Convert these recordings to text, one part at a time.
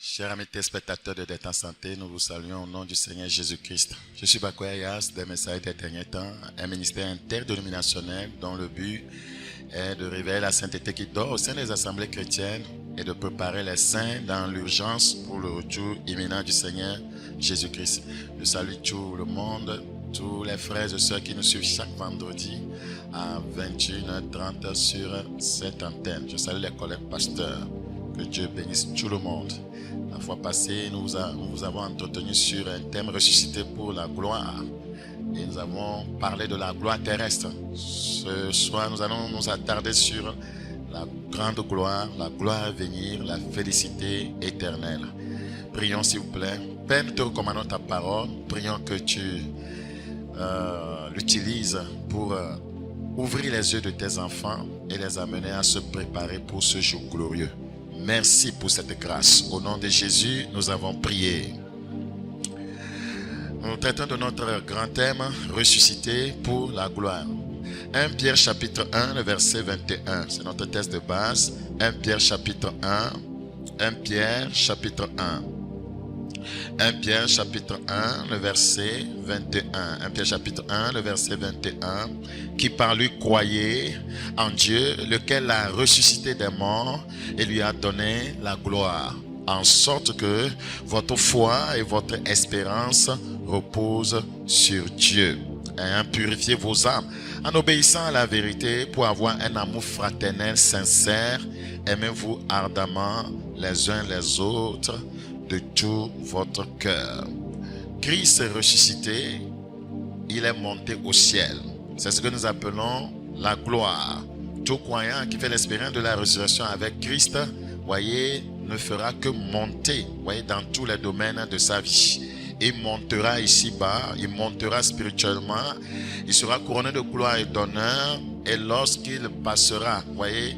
Chers amis téléspectateurs de D'être en santé, nous vous saluons au nom du Seigneur Jésus-Christ. Je suis Bakoya Yas, des messages des derniers temps, un ministère interdénominationnel dont le but est de révéler la sainteté qui dort au sein des assemblées chrétiennes et de préparer les saints dans l'urgence pour le retour imminent du Seigneur Jésus-Christ. Je salue tout le monde, tous les frères et sœurs qui nous suivent chaque vendredi à 21h30 sur cette antenne. Je salue les collègues pasteurs. Que Dieu bénisse tout le monde. La fois passée, nous vous avons entretenu sur un thème ressuscité pour la gloire. Et nous avons parlé de la gloire terrestre. Ce soir, nous allons nous attarder sur la grande gloire, la gloire à venir, la félicité éternelle. Prions s'il vous plaît. Père, nous te recommandons ta parole. Prions que tu l'utilises pour ouvrir les yeux de tes enfants et les amener à se préparer pour ce jour glorieux. Merci pour cette grâce. Au nom de Jésus, nous avons prié. Nous traitons de notre grand thème, ressuscité pour la gloire. 1 Pierre chapitre 1, le verset 21. C'est notre texte de base. 1 Pierre chapitre 1. 1 Pierre chapitre 1. 1 Pierre chapitre 1, le verset 21. 1 Pierre chapitre 1, le verset 21. Qui par lui croyait en Dieu, lequel l'a ressuscité des morts et lui a donné la gloire. En sorte que votre foi et votre espérance reposent sur Dieu. Ayant purifié vos âmes en obéissant à la vérité pour avoir un amour fraternel sincère, aimez-vous ardemment les uns les autres de tout votre cœur. Christ est ressuscité, il est monté au ciel. C'est ce que nous appelons la gloire. Tout croyant qui fait l'expérience de la résurrection avec Christ, voyez, ne fera que monter, voyez, dans tous les domaines de sa vie. Il montera ici-bas, il montera spirituellement, il sera couronné de gloire et d'honneur, et lorsqu'il passera, voyez,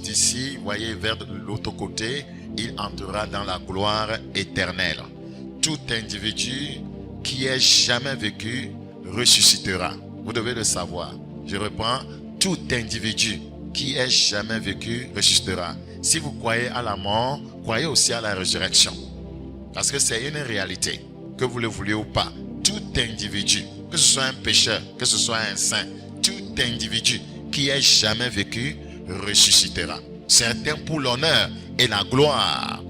d'ici, voyez, vers l'autre côté, il entrera dans la gloire éternelle. Tout individu qui ait jamais vécu ressuscitera. Vous devez le savoir. Je reprends. Tout individu qui ait jamais vécu ressuscitera. Si vous croyez à la mort, croyez aussi à la résurrection. Parce que c'est une réalité, que vous le vouliez ou pas. Tout individu, que ce soit un pécheur, que ce soit un saint, tout individu qui ait jamais vécu ressuscitera. Certains pour l'honneur et la gloire,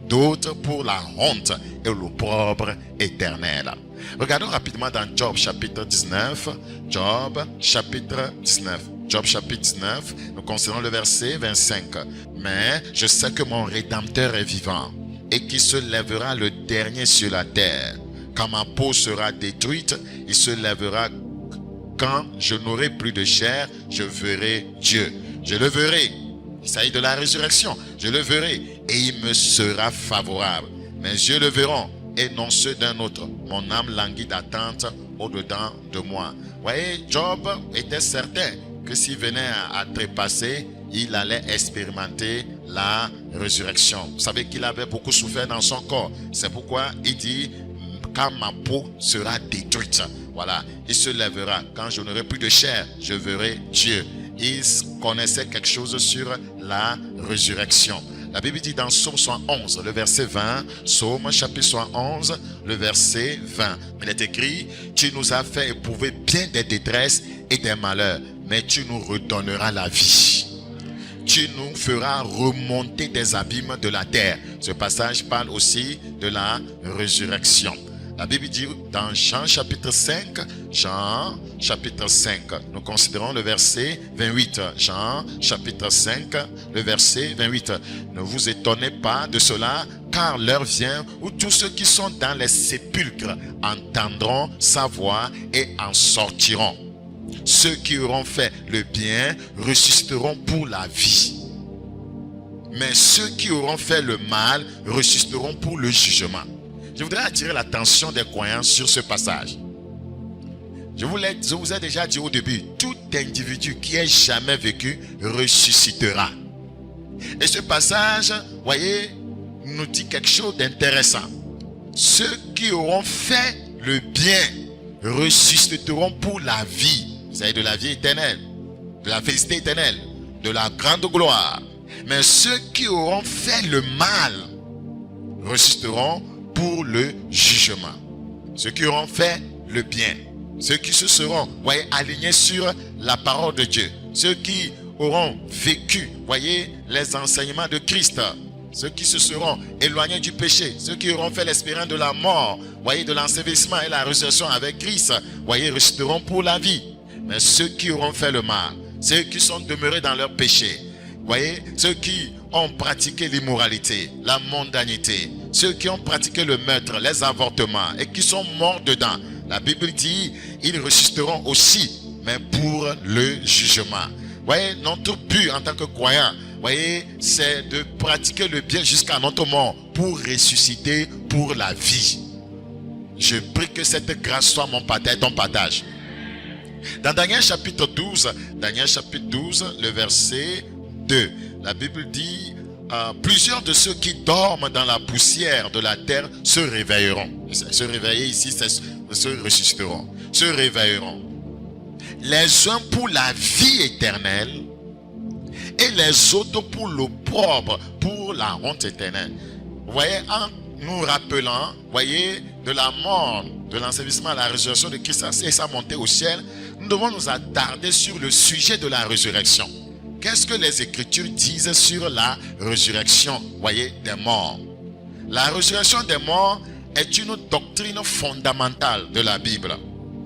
d'autres pour la honte et l'opprobre éternel. Regardons rapidement dans Job chapitre 19. Job chapitre 19. Job chapitre 19, nous considérons le verset 25. Mais je sais que mon Rédempteur est vivant et qu'il se lèvera le dernier sur la terre. Quand ma peau sera détruite, il se lèvera. Quand je n'aurai plus de chair, je verrai Dieu. Je le verrai. Il s'agit de la résurrection. Je le verrai et il me sera favorable. Mes yeux le verront et non ceux d'un autre. Mon âme languit d'attente au-dedans de moi. Vous voyez, Job était certain que s'il venait à trépasser, il allait expérimenter la résurrection. Vous savez qu'il avait beaucoup souffert dans son corps. C'est pourquoi il dit, quand ma peau sera détruite, voilà, il se lèvera. Quand je n'aurai plus de chair, je verrai Dieu. Il connaissait quelque chose sur la résurrection. La Bible dit dans Psaume 111, le verset 20, Psaume chapitre 111, le verset 20. Il est écrit, tu nous as fait éprouver bien des détresses et des malheurs, mais tu nous redonneras la vie. Tu nous feras remonter des abîmes de la terre. Ce passage parle aussi de la résurrection. La Bible dit dans Jean chapitre 5, Jean chapitre 5, nous considérons le verset 28. Jean chapitre 5, le verset 28. Ne vous étonnez pas de cela, car l'heure vient où tous ceux qui sont dans les sépulcres entendront sa voix et en sortiront. Ceux qui auront fait le bien ressusciteront pour la vie. Mais ceux qui auront fait le mal ressusciteront pour le jugement. Je voudrais attirer l'attention des croyants sur ce passage. Je vous ai déjà dit au début, tout individu qui ait jamais vécu ressuscitera. Et ce passage, voyez, nous dit quelque chose d'intéressant. Ceux qui auront fait le bien ressusciteront pour la vie. C'est-à-dire de la vie éternelle, de la félicité éternelle, de la grande gloire. Mais ceux qui auront fait le mal ressusciteront pour le jugement. Ceux qui auront fait le bien, ceux qui se seront, voyez, alignés sur la parole de Dieu, ceux qui auront vécu, voyez, les enseignements de Christ, ceux qui se seront éloignés du péché, ceux qui auront fait l'expérience de la mort, voyez, de l'ensevelissement et la résurrection avec Christ, voyez, ressusciteront pour la vie. Mais ceux qui auront fait le mal, ceux qui sont demeurés dans leur péché, voyez, ceux qui ont pratiqué l'immoralité, la mondanité, ceux qui ont pratiqué le meurtre, les avortements et qui sont morts dedans, la Bible dit, ils ressusciteront aussi, mais pour le jugement. Voyez, notre but en tant que croyant, voyez, c'est de pratiquer le bien jusqu'à notre mort pour ressusciter pour la vie. Je prie que cette grâce soit mon partage, ton partage. Dans Daniel chapitre 12, le verset 2, la Bible dit, plusieurs de ceux qui dorment dans la poussière de la terre se réveilleront. Se réveiller ici, c'est se ressusciteront, se réveilleront. Les uns pour la vie éternelle et les autres pour l'opprobre, pour la honte éternelle. Vous voyez, en nous rappelant, voyez, de la mort, de l'ensevelissement à la résurrection de Christ et sa montée au ciel, nous devons nous attarder sur le sujet de la résurrection. Qu'est-ce que les Écritures disent sur la résurrection, voyez, des morts? La résurrection des morts est une doctrine fondamentale de la Bible.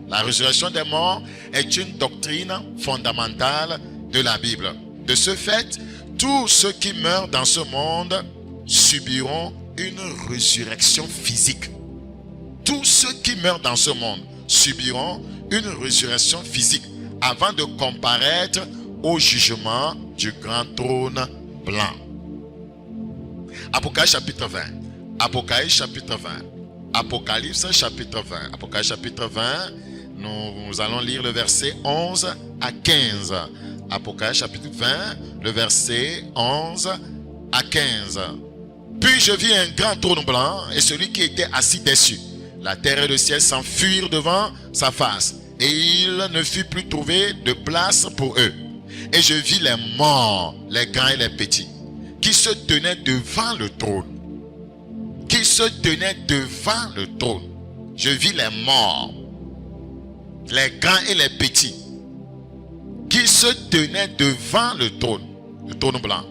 La résurrection des morts est une doctrine fondamentale de la Bible. De ce fait, tous ceux qui meurent dans ce monde subiront une résurrection physique. Tous ceux qui meurent dans ce monde subiront une résurrection physique avant de comparaître au jugement du grand trône blanc. Apocalypse chapitre 20. Apocalypse chapitre 20. Apocalypse chapitre 20. Apocalypse chapitre 20. Nous allons lire le verset 11 à 15. Apocalypse chapitre 20, le verset 11 à 15. Puis je vis un grand trône blanc et celui qui était assis dessus. La terre et le ciel s'enfuirent devant sa face. Et il ne fut plus trouvé de place pour eux. Et je vis les morts, les grands et les petits, qui se tenaient devant le trône. Qui se tenaient devant le trône. Je vis les morts, les grands et les petits, qui se tenaient devant le trône blanc.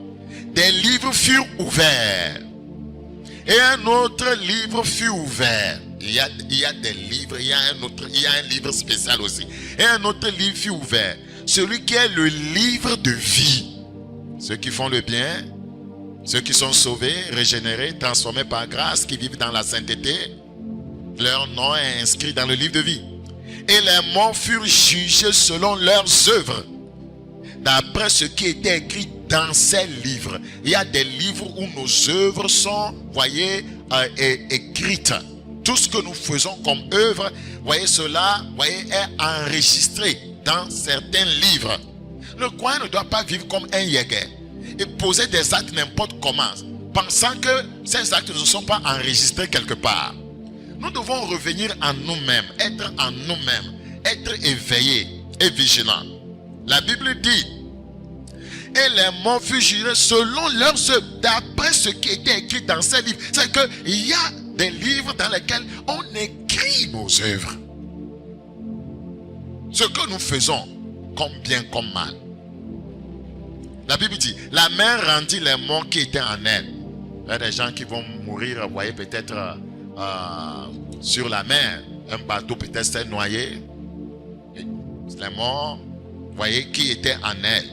Des livres furent ouverts. Et un autre livre fut ouvert. Il y a des livres, il y a un livre spécial aussi. Et un autre livre fut ouvert. Celui qui est le livre de vie. Ceux qui font le bien, ceux qui sont sauvés, régénérés, transformés par grâce, qui vivent dans la sainteté, leur nom est inscrit dans le livre de vie. Et les morts furent jugés selon leurs œuvres, d'après ce qui était écrit dans ces livres. Il y a des livres où nos œuvres sont, voyez, écrites. Tout ce que nous faisons comme œuvre, voyez, cela, voyez, est enregistré dans certains livres. Le croyant ne doit pas vivre comme un yégué et poser des actes n'importe comment, pensant que ces actes ne sont pas enregistrés quelque part. Nous devons revenir en nous-mêmes, être en nous-mêmes, être éveillés et vigilants. La Bible dit, et les morts furent jugés selon leurs œuvres, d'après ce qui était écrit dans ces livres. C'est qu'il y a des livres dans lesquels on écrit nos œuvres. Ce que nous faisons, comme bien, comme mal. La Bible dit, la mer rendit les morts qui étaient en elle. Il y a des gens qui vont mourir, vous voyez, peut-être sur la mer. Un bateau peut-être s'est noyé. Les morts, vous voyez, qui étaient en elle.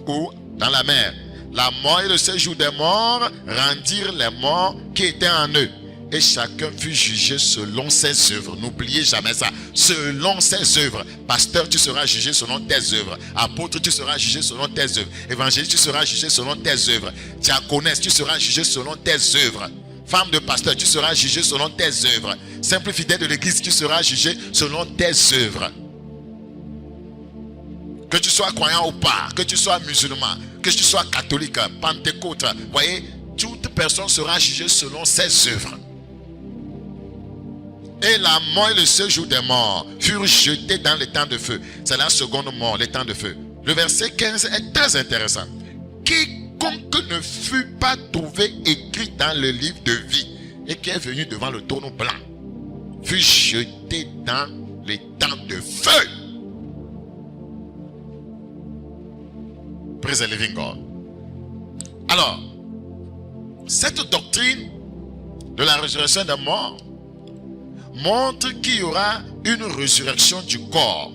Ou dans la mer. La mort et le séjour des morts rendirent les morts qui étaient en eux. Et chacun fut jugé selon ses œuvres. N'oubliez jamais ça. Selon ses œuvres. Pasteur, tu seras jugé selon tes œuvres. Apôtre, tu seras jugé selon tes œuvres. Évangéliste, tu seras jugé selon tes œuvres. Diaconesse, tu seras jugé selon tes œuvres. Femme de pasteur, tu seras jugé selon tes œuvres. Simple fidèle de l'église, tu seras jugé selon tes œuvres. Que tu sois croyant ou pas, que tu sois musulman, que tu sois catholique, pentecôte, voyez, toute personne sera jugée selon ses œuvres. Et la mort et le séjour des morts furent jetés dans les temps de feu. C'est la seconde mort, les temps de feu. Le verset 15 est très intéressant. Quiconque quiconque ne fut pas trouvé écrit dans le livre de vie et qui est venu devant le trône blanc fut jeté dans les temps de feu. Praise the living God. Alors, cette doctrine de la résurrection des morts montre qu'il y aura une résurrection du corps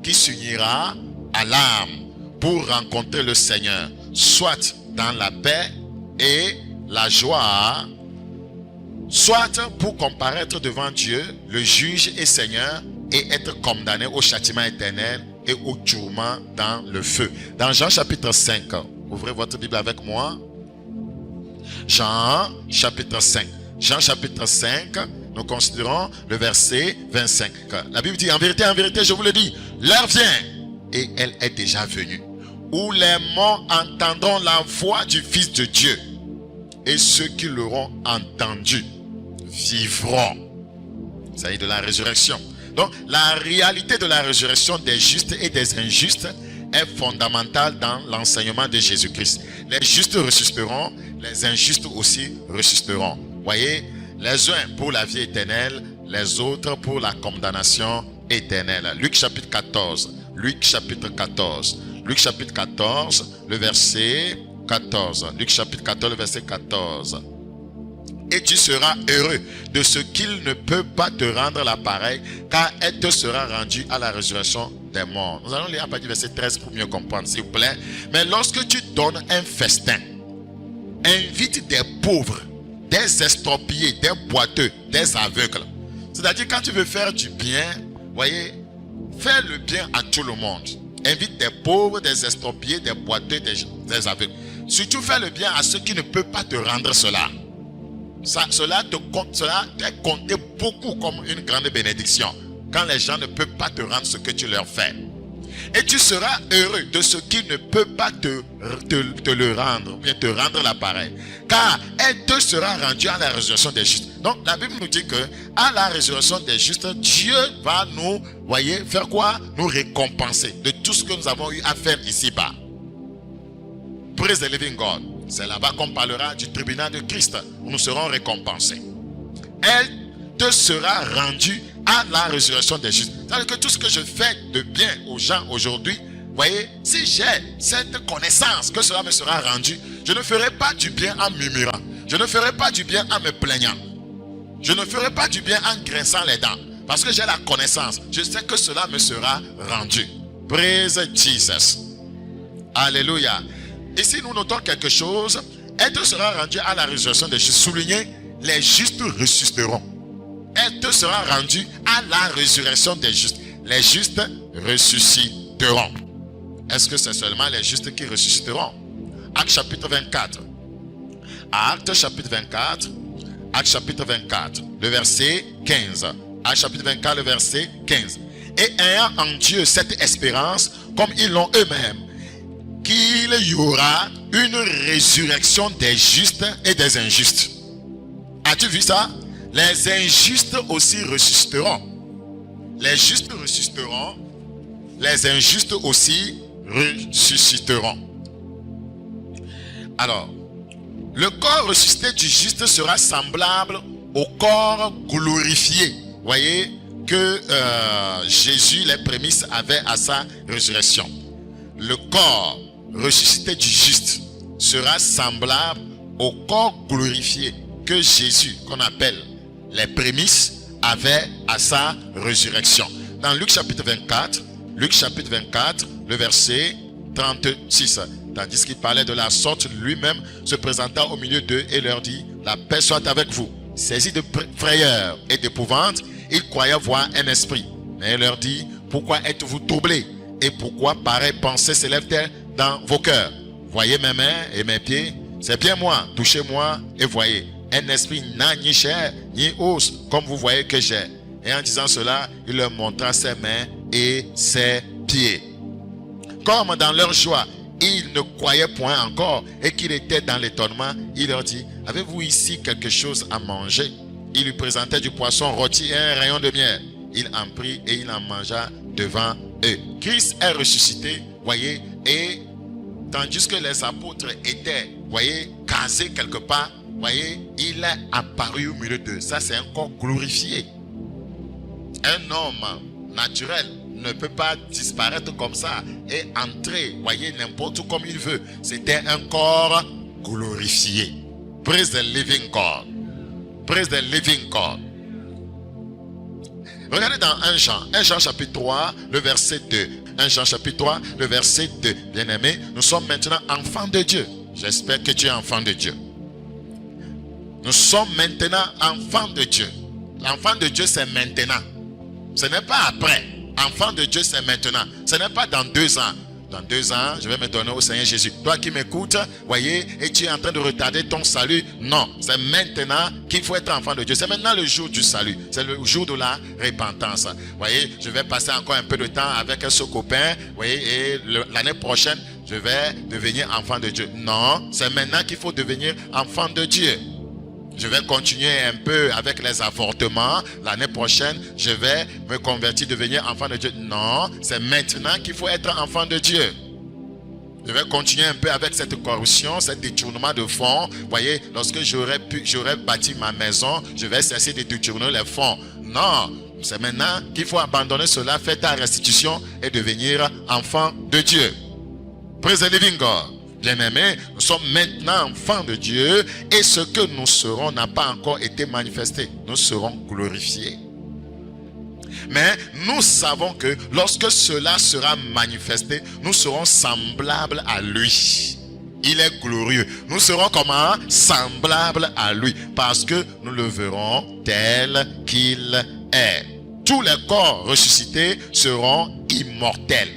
qui s'unira à l'âme pour rencontrer le Seigneur, soit dans la paix et la joie, soit pour comparaître devant Dieu, le juge et Seigneur, et être condamné au châtiment éternel et au tourment dans le feu. Dans Jean chapitre 5, ouvrez votre Bible avec moi. Jean chapitre 5. Jean chapitre 5, nous considérons le verset 25. La Bible dit, en vérité, je vous le dis, l'heure vient, et elle est déjà venue, où les morts entendront la voix du Fils de Dieu, et ceux qui l'auront entendu vivront. Ça y est, de la résurrection. Donc, la réalité de la résurrection des justes et des injustes est fondamentale dans l'enseignement de Jésus-Christ. Les justes ressusciteront, les injustes aussi ressusciteront. Voyez, les uns pour la vie éternelle, les autres pour la condamnation éternelle. Luc chapitre 14. Luc chapitre 14. Luc chapitre 14, le verset 14. Luc chapitre 14, le verset 14. Et tu seras heureux de ce qu'il ne peut pas te rendre l'appareil, car elle te sera rendue à la résurrection des morts. Nous allons lire à partir du verset 13 pour mieux comprendre, s'il vous plaît. Mais lorsque tu donnes un festin, invite des pauvres, des estropiés, des boiteux, des aveugles. C'est-à-dire, quand tu veux faire du bien, voyez, fais le bien à tout le monde. Invite des pauvres, des estropiés, des boiteux, des aveugles. Surtout, fais le bien à ceux qui ne peuvent pas te rendre cela. Cela est compté beaucoup comme une grande bénédiction quand les gens ne peuvent pas te rendre ce que tu leur fais. Et tu seras heureux de ce qui ne peut pas te le rendre, ou bien te rendre l'appareil, car elle te sera rendue à la résurrection des justes. Donc la Bible nous dit que à la résurrection des justes, Dieu va nous, voyez, faire quoi? Nous récompenser de tout ce que nous avons eu à faire ici-bas. Praise the living God. C'est là-bas qu'on parlera du tribunal de Christ, où nous serons récompensés. Elle te sera rendue à la résurrection des justes. C'est-à-dire que tout ce que je fais de bien aux gens aujourd'hui, voyez, si j'ai cette connaissance que cela me sera rendu, je ne ferai pas du bien en murmurant. Je ne ferai pas du bien en me plaignant. Je ne ferai pas du bien en grinçant les dents. Parce que j'ai la connaissance. Je sais que cela me sera rendu. Praise Jesus. Alléluia. Ici, nous notons quelque chose. Elle te sera rendue à la résurrection des justes. Soulignez, les justes ressusciteront. Elle te sera rendue à la résurrection des justes. Les justes ressusciteront. Est-ce que c'est seulement les justes qui ressusciteront? Actes chapitre 24. Actes chapitre 24. Actes chapitre 24. Le verset 15. Actes chapitre 24, le verset 15. Et ayant en Dieu cette espérance, comme ils l'ont eux-mêmes, qu'il y aura une résurrection des justes et des injustes. As-tu vu ça? Les injustes aussi ressusciteront. Les justes ressusciteront. Les injustes aussi ressusciteront. Alors, le corps ressuscité du juste sera semblable au corps glorifié. Voyez que Jésus, les prémices, avait à sa résurrection. Le corps ressuscité du juste sera semblable au corps glorifié que Jésus, qu'on appelle les prémices, avait à sa résurrection. Dans Luc chapitre 24, le verset 36, tandis qu'il parlait de la sorte, lui-même se présenta au milieu d'eux et leur dit, la paix soit avec vous. Saisis de frayeur et d'épouvante, ils croyaient voir un esprit. Mais il leur dit, pourquoi êtes-vous troublés? Et pourquoi pareille pensée s'élève-t-elle dans vos cœurs? Voyez mes mains et mes pieds, c'est bien moi, touchez-moi et voyez. Un esprit n'a ni chair ni os, comme vous voyez que j'ai. Et en disant cela, il leur montra ses mains et ses pieds. Comme dans leur joie, ils ne croyaient point encore et qu'il était dans l'étonnement, il leur dit, avez-vous ici quelque chose à manger? Il lui présentait du poisson rôti et un rayon de miel. Il en prit et il en mangea devant eux. Christ est ressuscité, voyez, et tandis que les apôtres étaient, voyez, casés quelque part, voyez, il est apparu au milieu d'eux. Ça, c'est un corps glorifié. Un homme naturel ne peut pas disparaître comme ça et entrer, voyez, n'importe où comme il veut. C'était un corps glorifié. Praise the living God. Praise the living God. Regardez dans 1 Jean chapitre 3, le verset 2. 1 Jean chapitre 3, le verset 2. Bien-aimés, nous sommes maintenant enfants de Dieu. J'espère que tu es enfant de Dieu. Nous sommes maintenant enfants de Dieu. L'enfant de Dieu, c'est maintenant. Ce n'est pas après. Enfant de Dieu, c'est maintenant. Ce n'est pas dans 2 ans. Dans 2 ans, je vais me donner au Seigneur Jésus. Toi qui m'écoutes, voyez, et tu es en train de retarder ton salut. Non, c'est maintenant qu'il faut être enfant de Dieu. C'est maintenant le jour du salut. C'est le jour de la repentance. Voyez, je vais passer encore un peu de temps avec ce copain. Voyez, et l'année prochaine, je vais devenir enfant de Dieu. Non, c'est maintenant qu'il faut devenir enfant de Dieu. Je vais continuer un peu avec les avortements. L'année prochaine, je vais me convertir, devenir enfant de Dieu. Non, c'est maintenant qu'il faut être enfant de Dieu. Je vais continuer un peu avec cette corruption, ce détournement de fonds. Vous voyez, lorsque j'aurais bâti ma maison, je vais cesser de détourner les fonds. Non, c'est maintenant qu'il faut abandonner cela, faire ta restitution et devenir enfant de Dieu. Praise the living God. Bien-aimés, nous sommes maintenant enfants de Dieu et ce que nous serons n'a pas encore été manifesté. Nous serons glorifiés. Mais nous savons que lorsque cela sera manifesté, nous serons semblables à lui. Il est glorieux. Nous serons comment? Semblables à lui. Parce que nous le verrons tel qu'il est. Tous les corps ressuscités seront immortels.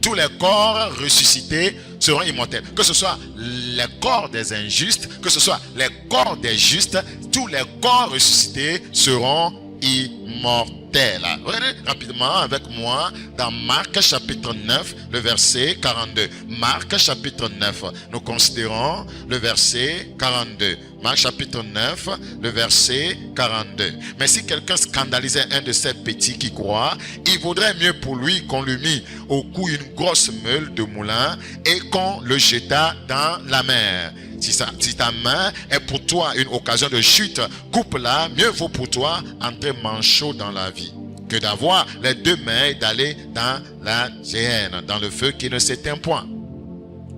Tous les corps ressuscités seront immortels. Que ce soit les corps des injustes, que ce soit les corps des justes, tous les corps ressuscités seront immortels. Regardez rapidement avec moi dans Marc chapitre 9, le verset 42. Marc chapitre 9, nous considérons le verset 42. Marc chapitre 9, le verset 42. Mais si quelqu'un scandalisait un de ces petits qui croient, il vaudrait mieux pour lui qu'on lui mit au cou une grosse meule de moulin et qu'on le jetât dans la mer. Si ta main est pour toi une occasion de chute, coupe-la, mieux vaut pour toi entrer manchot dans la vie que d'avoir les 2 mains et d'aller dans la géhenne, dans le feu qui ne s'éteint point.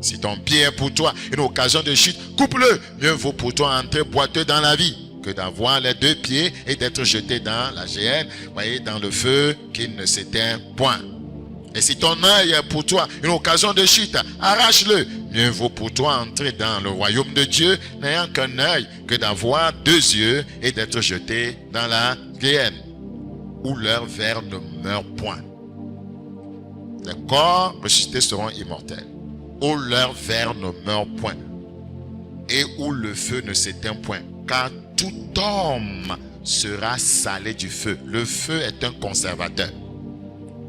Si ton pied est pour toi une occasion de chute, coupe-le. Mieux vaut pour toi entrer boiteux dans la vie que d'avoir les 2 pieds et d'être jeté dans la géhenne, voyez, dans le feu qui ne s'éteint point. Et si ton œil est pour toi une occasion de chute, arrache-le. Mieux vaut pour toi entrer dans le royaume de Dieu n'ayant qu'un œil que d'avoir 2 yeux et d'être jeté dans la géhenne, où leur ver ne meurt point. Les corps ressuscités seront immortels, où leur ver ne meurt point, et où le feu ne s'éteint point. Car tout homme sera salé du feu. Le feu est un conservateur.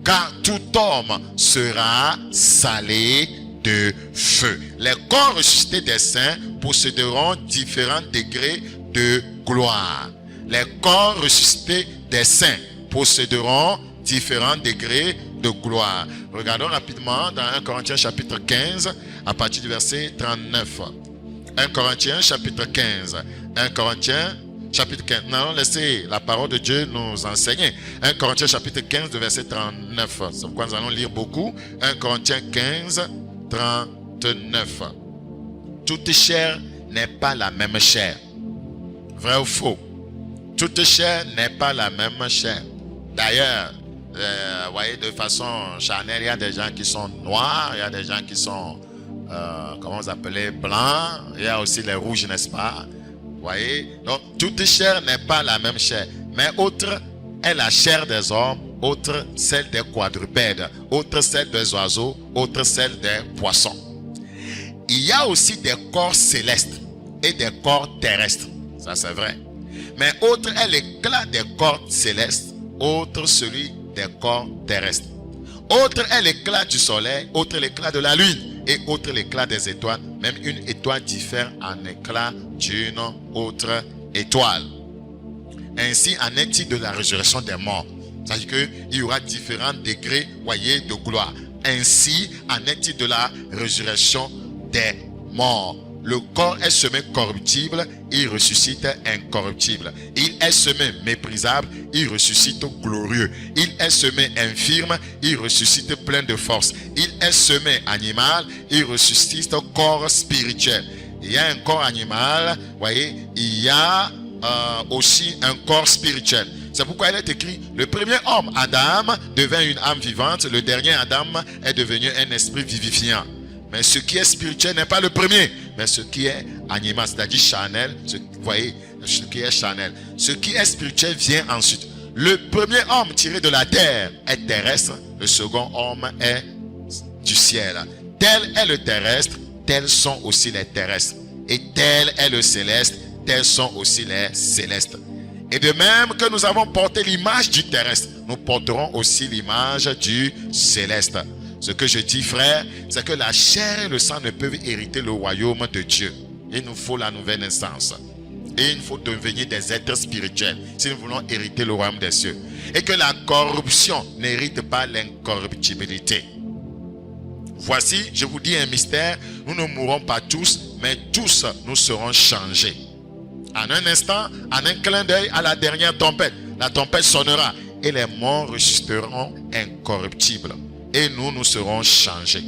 Car tout homme sera salé de feu. Les corps ressuscités des saints posséderont différents degrés de gloire. Les corps ressuscités des saints posséderont différents degrés de gloire. Regardons rapidement dans 1 Corinthiens chapitre 15 à partir du verset 39. 1 Corinthiens chapitre 15. 1 Corinthiens chapitre 15. Non, laissez la parole de Dieu nous enseigner. 1 Corinthiens chapitre 15, verset 39. C'est pourquoi nous allons lire beaucoup. 1 Corinthiens 15, 39. Toute chair n'est pas la même chair. Vrai ou faux? Toute chair n'est pas la même chair. D'ailleurs, voyez, de façon charnelle, il y a des gens qui sont noirs, il y a des gens qui sont, comment vous appelez, blancs. Il y a aussi les rouges, n'est-ce pas? Voyez, donc toute chair n'est pas la même chair, mais autre est la chair des hommes, autre celle des quadrupèdes, autre celle des oiseaux, autre celle des poissons. Il y a aussi des corps célestes et des corps terrestres, ça c'est vrai. Mais autre est l'éclat des corps célestes, autre celui des corps terrestres. Autre est l'éclat du soleil, autre l'éclat de la lune, et autre l'éclat des étoiles. Même une étoile diffère en éclat d'une autre étoile. Ainsi en est-il de la résurrection des morts. C'est-à-dire qu'il y aura différents degrés, voyez, de gloire. Ainsi en est-il de la résurrection des morts. Le corps est semé corruptible, il ressuscite incorruptible. Il est semé méprisable, il ressuscite glorieux. Il est semé infirme, il ressuscite plein de force. Il est semé animal, il ressuscite corps spirituel. Il y a un corps animal, voyez, il y a aussi un corps spirituel. C'est pourquoi il est écrit, le premier homme, Adam, devint une âme vivante. Le dernier Adam est devenu un esprit vivifiant. Mais ce qui est spirituel n'est pas le premier, mais ce qui est animal, c'est-à-dire charnel, vous voyez, ce qui est charnel. Ce qui est spirituel vient ensuite. Le premier homme tiré de la terre est terrestre, le second homme est du ciel. Tel est le terrestre, tels sont aussi les terrestres. Et tel est le céleste, tels sont aussi les célestes. Et de même que nous avons porté l'image du terrestre, nous porterons aussi l'image du céleste. Ce que je dis, frère, c'est que la chair et le sang ne peuvent hériter le royaume de Dieu. Il nous faut la nouvelle naissance. Et il faut devenir des êtres spirituels si nous voulons hériter le royaume des cieux. Et que la corruption n'hérite pas l'incorruptibilité. Voici, je vous dis un mystère, nous ne mourrons pas tous, mais tous nous serons changés. En un instant, en un clin d'œil, à la dernière tempête, la tempête sonnera et les morts ressusciteront incorruptibles. Et nous serons changés.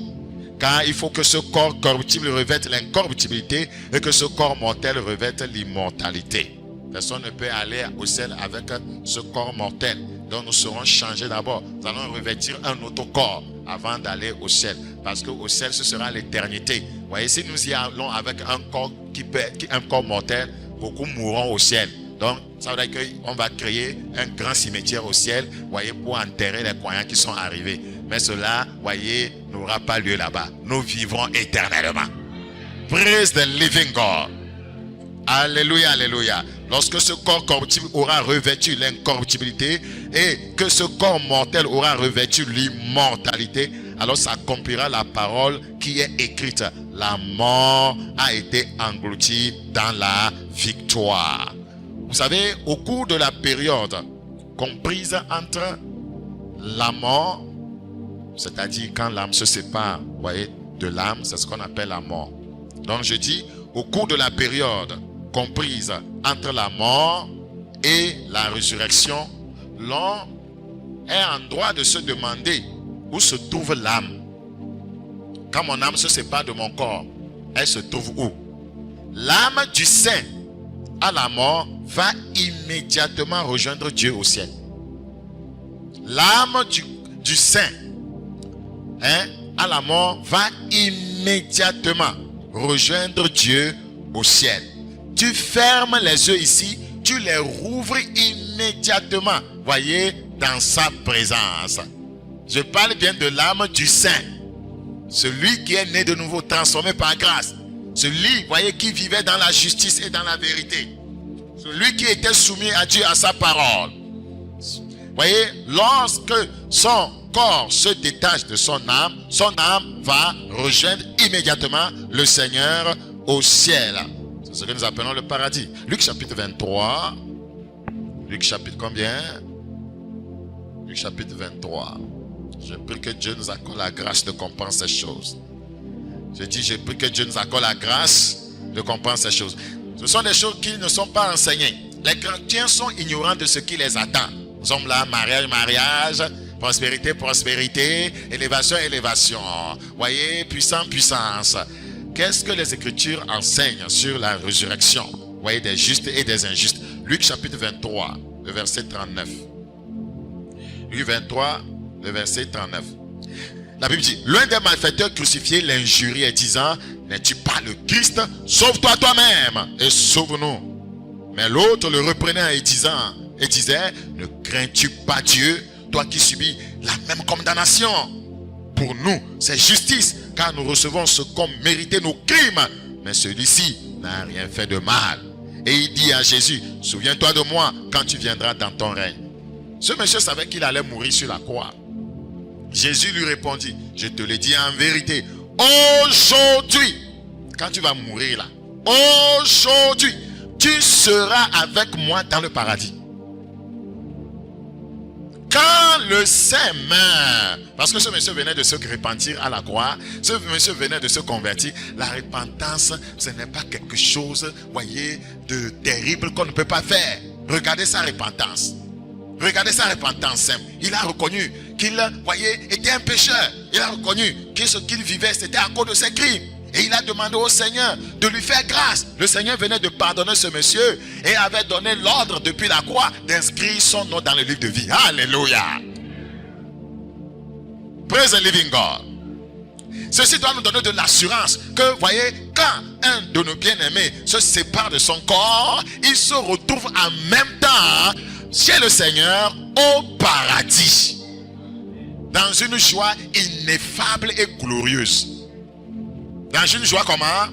Car il faut que ce corps corruptible revête l'incorruptibilité et que ce corps mortel revête l'immortalité. Personne ne peut aller au ciel avec ce corps mortel. Donc nous serons changés d'abord. Nous allons revêtir un autre corps avant d'aller au ciel. Parce qu'au ciel, ce sera l'éternité. Vous voyez, si nous y allons avec un corps mortel, beaucoup mourront au ciel. Donc, ça veut dire qu'on va créer un grand cimetière au ciel, voyez, pour enterrer les croyants qui sont arrivés. Mais cela, voyez, n'aura pas lieu là-bas. Nous vivrons éternellement. Praise the living God. Alléluia, alléluia. Lorsque ce corps corruptible aura revêtu l'incorruptibilité et que ce corps mortel aura revêtu l'immortalité, alors s'accomplira la parole qui est écrite. La mort a été engloutie dans la victoire. Vous savez, au cours de la période comprise entre la mort, c'est-à-dire quand l'âme se sépare, vous voyez, de l'âme, c'est ce qu'on appelle la mort. Donc je dis, au cours de la période comprise entre la mort et la résurrection, l'homme est en droit de se demander où se trouve l'âme. Quand mon âme se sépare de mon corps, elle se trouve où? L'âme du saint à la mort va immédiatement rejoindre Dieu au ciel. L'âme du saint à la mort va immédiatement rejoindre Dieu au ciel. Tu fermes les yeux ici, tu les rouvres immédiatement, voyez, dans sa présence. Je parle bien de l'âme du saint, celui qui est né de nouveau, transformé par grâce. Celui, voyez, qui vivait dans la justice et dans la vérité. Celui qui était soumis à Dieu, à sa parole. Voyez, lorsque son corps se détache de son âme va rejoindre immédiatement le Seigneur au ciel. C'est ce que nous appelons le paradis. Luc chapitre 23. Luc chapitre combien? Luc chapitre 23. Je prie que Dieu nous accorde la grâce de comprendre ces choses. Je prie que Dieu nous accorde la grâce de comprendre ces choses. Ce sont des choses qui ne sont pas enseignées. Les chrétiens sont ignorants de ce qui les attend. Nous sommes là, mariage, mariage, prospérité, prospérité, élévation, élévation. Voyez, puissance, puissance. Qu'est-ce que les Écritures enseignent sur la résurrection? Voyez, des justes et des injustes. Luc chapitre 23, le verset 39. Luc 23, le verset 39. La Bible dit, l'un des malfaiteurs crucifiés l'injuriait disant, n'es-tu pas le Christ? Sauve-toi toi-même et sauve-nous. Mais l'autre le reprenait et disait, ne crains-tu pas Dieu, toi qui subis la même condamnation? Pour nous, c'est justice, car nous recevons ce qu'ont mérité nos crimes. Mais celui-ci n'a rien fait de mal. Et il dit à Jésus, souviens-toi de moi quand tu viendras dans ton règne. Ce monsieur savait qu'il allait mourir sur la croix. Jésus lui répondit, je te le dis en vérité, aujourd'hui, quand tu vas mourir là, aujourd'hui, tu seras avec moi dans le paradis. quand le Saint meurt, parce que ce monsieur venait de se repentir à la croix, ce monsieur venait de se convertir, la repentance, ce n'est pas quelque chose, voyez, de terrible qu'on ne peut pas faire. Regardez sa repentance. Regardez sa repentance simple. Il a reconnu qu'il, voyez, était un pécheur. Il a reconnu que ce qu'il vivait, c'était à cause de ses crimes. Et il a demandé au Seigneur de lui faire grâce. Le Seigneur venait de pardonner ce monsieur et avait donné l'ordre depuis la croix d'inscrire son nom dans le livre de vie. Alléluia. Praise the living God. Ceci doit nous donner de l'assurance que, voyez, quand un de nos bien-aimés se sépare de son corps, il se retrouve en même temps chez le Seigneur au paradis. Dans une joie ineffable et glorieuse. Dans une joie comment?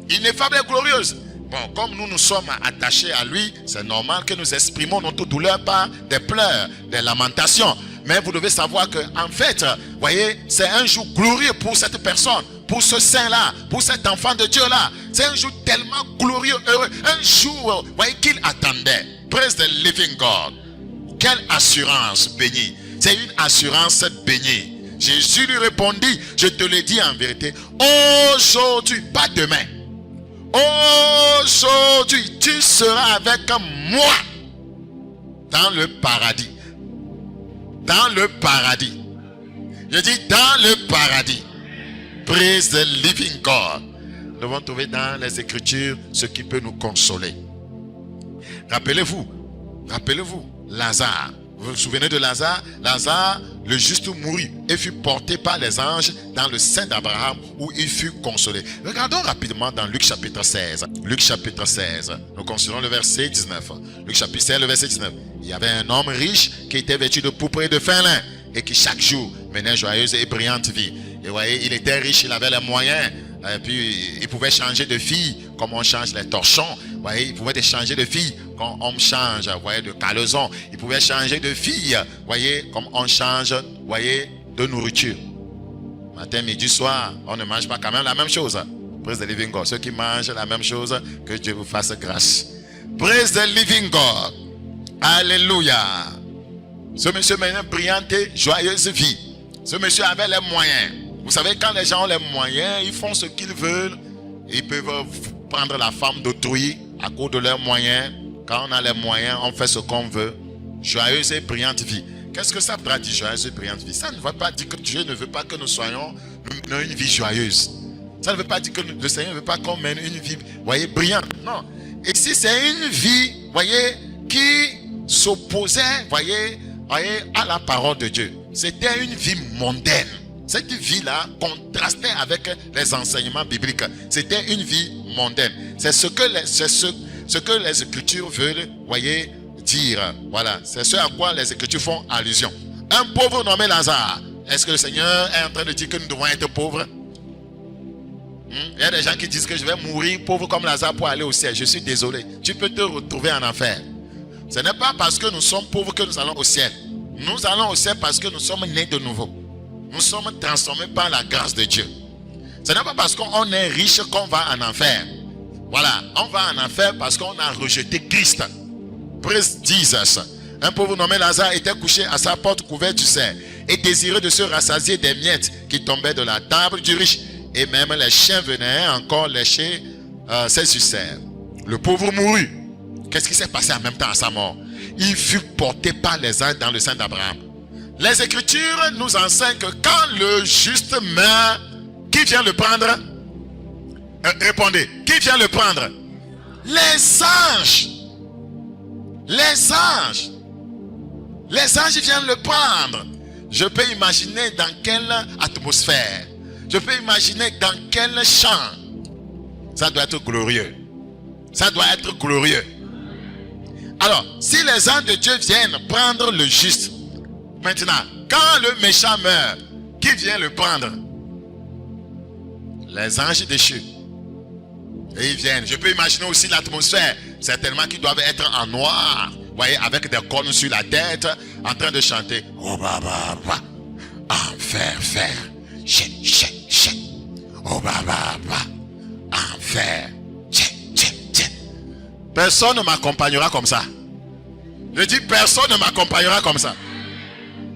Ineffable et glorieuse. Bon, comme nous nous sommes attachés à lui, c'est normal que nous exprimons notre douleur par des pleurs, des lamentations. Mais vous devez savoir que, en fait, voyez, c'est un jour glorieux pour cette personne, pour ce saint-là, pour cet enfant de Dieu-là. C'est un jour tellement glorieux, heureux. Un jour, voyez, qu'il attendait. Praise the living God. Quelle assurance bénie. C'est une assurance bénie. Jésus lui répondit, je te le dis en vérité, aujourd'hui, pas demain, aujourd'hui, tu seras avec moi dans le paradis. Dans le paradis. Je dis dans le paradis. Praise the living God. Nous devons trouver dans les Écritures ce qui peut nous consoler. Rappelez-vous, Lazare. Vous vous souvenez de Lazare? Lazare, le juste mourut et fut porté par les anges dans le sein d'Abraham où il fut consolé. Regardons rapidement dans Luc chapitre 16. Luc chapitre 16. Nous considérons le verset 19. Luc chapitre 16, le verset 19. Il y avait un homme riche qui était vêtu de pourpre et de fin lin et qui chaque jour menait joyeuse et brillante vie. Et vous voyez, il était riche, il avait les moyens. Et puis, il pouvait changer de fille comme on change les torchons. Vous voyez, il pouvait changer de fille comme on change, vous voyez, de caleçon. Il pouvait changer de fille, vous voyez, comme on change, vous voyez, de nourriture. Matin, midi, soir, on ne mange pas quand même la même chose. Praise the living God. Ceux qui mangent la même chose, que Dieu vous fasse grâce. Praise the living God. Alléluia. Ce monsieur menait une brillante et joyeuse vie. Ce monsieur avait les moyens. Vous savez, quand les gens ont les moyens, ils font ce qu'ils veulent. Ils peuvent prendre la femme d'autrui à cause de leurs moyens. Quand on a les moyens, on fait ce qu'on veut. Joyeuse et brillante vie. Qu'est-ce que ça traduit, joyeuse et brillante vie? Ça ne veut pas dire que Dieu ne veut pas que nous soyons une vie joyeuse. Ça ne veut pas dire que le Seigneur ne veut pas qu'on mène une vie, voyez, brillante. Non. Et si c'est une vie, voyez, qui s'opposait, voyez, à la parole de Dieu. C'était une vie mondaine. Cette vie-là contrastait avec les enseignements bibliques. C'était une vie mondaine. C'est ce que les Écritures veulent, voyez, dire. Voilà, c'est ce à quoi les Écritures font allusion. Un pauvre nommé Lazare. Est-ce que le Seigneur est en train de dire que nous devons être pauvres? Il y a des gens qui disent que je vais mourir pauvre comme Lazare pour aller au ciel. Je suis désolé. Tu peux te retrouver en enfer. Ce n'est pas parce que nous sommes pauvres que nous allons au ciel. Nous allons au ciel parce que nous sommes nés de nouveau. Nous sommes transformés par la grâce de Dieu. Ce n'est pas parce qu'on est riche qu'on va en enfer. Voilà, on va en enfer parce qu'on a rejeté Christ. Praise Jesus. Un pauvre nommé Lazare était couché à sa porte couvert du sein et désireux de se rassasier des miettes qui tombaient de la table du riche. Et même les chiens venaient encore lécher ses ulcères. Le pauvre mourut. Qu'est-ce qui s'est passé en même temps à sa mort? Il fut porté par les anges dans le sein d'Abraham. Les Écritures nous enseignent que quand le juste meurt, qui vient le prendre? Répondez, qui vient le prendre? Les anges. Les anges. Les anges viennent le prendre. Je peux imaginer dans quelle atmosphère. Je peux imaginer dans quel champ. Ça doit être glorieux. Ça doit être glorieux. Alors, si les anges de Dieu viennent prendre le juste, maintenant, quand le méchant meurt, qui vient le prendre? Les anges déchus. Et ils viennent. Je peux imaginer aussi l'atmosphère. Certainement qu'ils doivent être en noir. Vous voyez, avec des cornes sur la tête, en train de chanter. Oh, baba, enfer, fer. Chè, chè, chè. Oh, baba, enfer. Chè, chè, chè. Personne ne m'accompagnera comme ça. Je dis, personne ne m'accompagnera comme ça.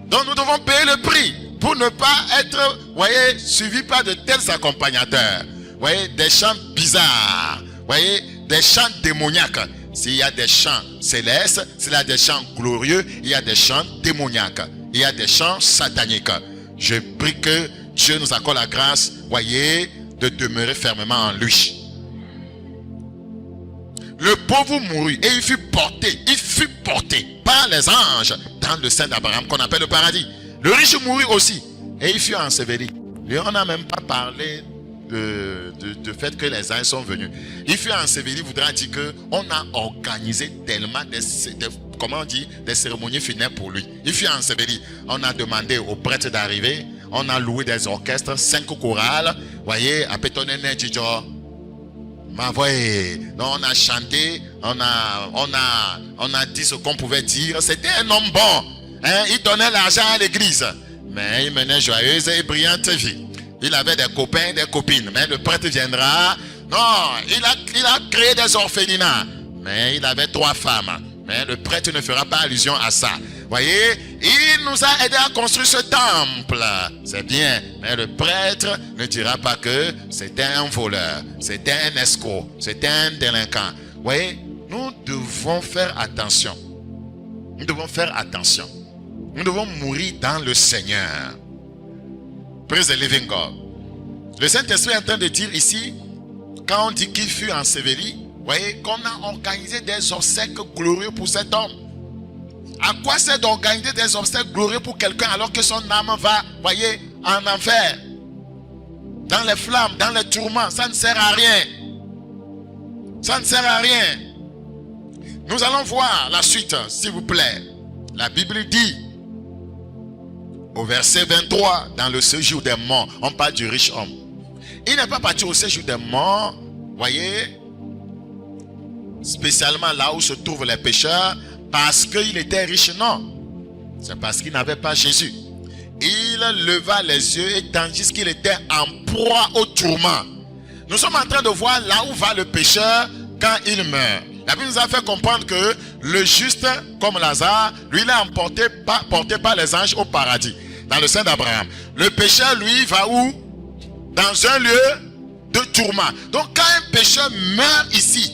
Donc nous devons payer le prix pour ne pas être, voyez, suivi par de tels accompagnateurs. Voyez, des chants bizarres. Voyez, des chants démoniaques. S'il y a des chants célestes, s'il y a des chants glorieux, il y a des chants démoniaques. Il y a des chants sataniques. Je prie que Dieu nous accorde la grâce, voyez, de demeurer fermement en lui. Le pauvre mourut et il fut porté par les anges dans le sein d'Abraham qu'on appelle le paradis. Le riche mourut aussi et il fut enseveli. Et on n'a même pas parlé de fait que les anges sont venus. Il fut enseveli voudra dire qu'on a organisé tellement des cérémonies funèbres pour lui. Il fut enseveli. On a demandé aux prêtres d'arriver. On a loué des orchestres, 5 chorales. Voyez, à Pétonné Djidjo. Donc on a chanté, on a dit ce qu'on pouvait dire. C'était un homme bon. Hein? Il donnait l'argent à l'église. Mais il menait joyeuse et brillante vie. Il avait des copains, des copines. Mais le prêtre viendra. Non, il a créé des orphelinats. Mais il avait 3 femmes. Mais le prêtre ne fera pas allusion à ça. Voyez, il nous a aidé à construire ce temple. C'est bien. Mais le prêtre ne dira pas que c'était un voleur, c'était un escroc, c'était un délinquant. Voyez, nous devons faire attention. Nous devons faire attention. Nous devons mourir dans le Seigneur. Praise the living God. Le Saint-Esprit est en train de dire ici, quand on dit qu'il fut enseveli, voyez, qu'on a organisé des obsèques glorieux pour cet homme. À quoi c'est d'organiser des obsèques glorieux pour quelqu'un alors que son âme va, voyez, en enfer, dans les flammes, dans les tourments? Ça ne sert à rien. Ça ne sert à rien. Nous allons voir la suite, s'il vous plaît. La Bible dit, au verset 23, dans le séjour des morts, on parle du riche homme. Il n'est pas parti au séjour des morts, voyez, spécialement là où se trouvent les pécheurs, parce qu'il était riche, non. C'est parce qu'il n'avait pas Jésus. Il leva les yeux et tandis qu'il était en proie au tourment. Nous sommes en train de voir là où va le pécheur quand il meurt. La Bible nous a fait comprendre que le juste, comme Lazare, lui, il est porté par les anges au paradis, dans le sein d'Abraham. Le pécheur, lui, va où? Dans un lieu de tourment. Donc quand un pécheur meurt ici,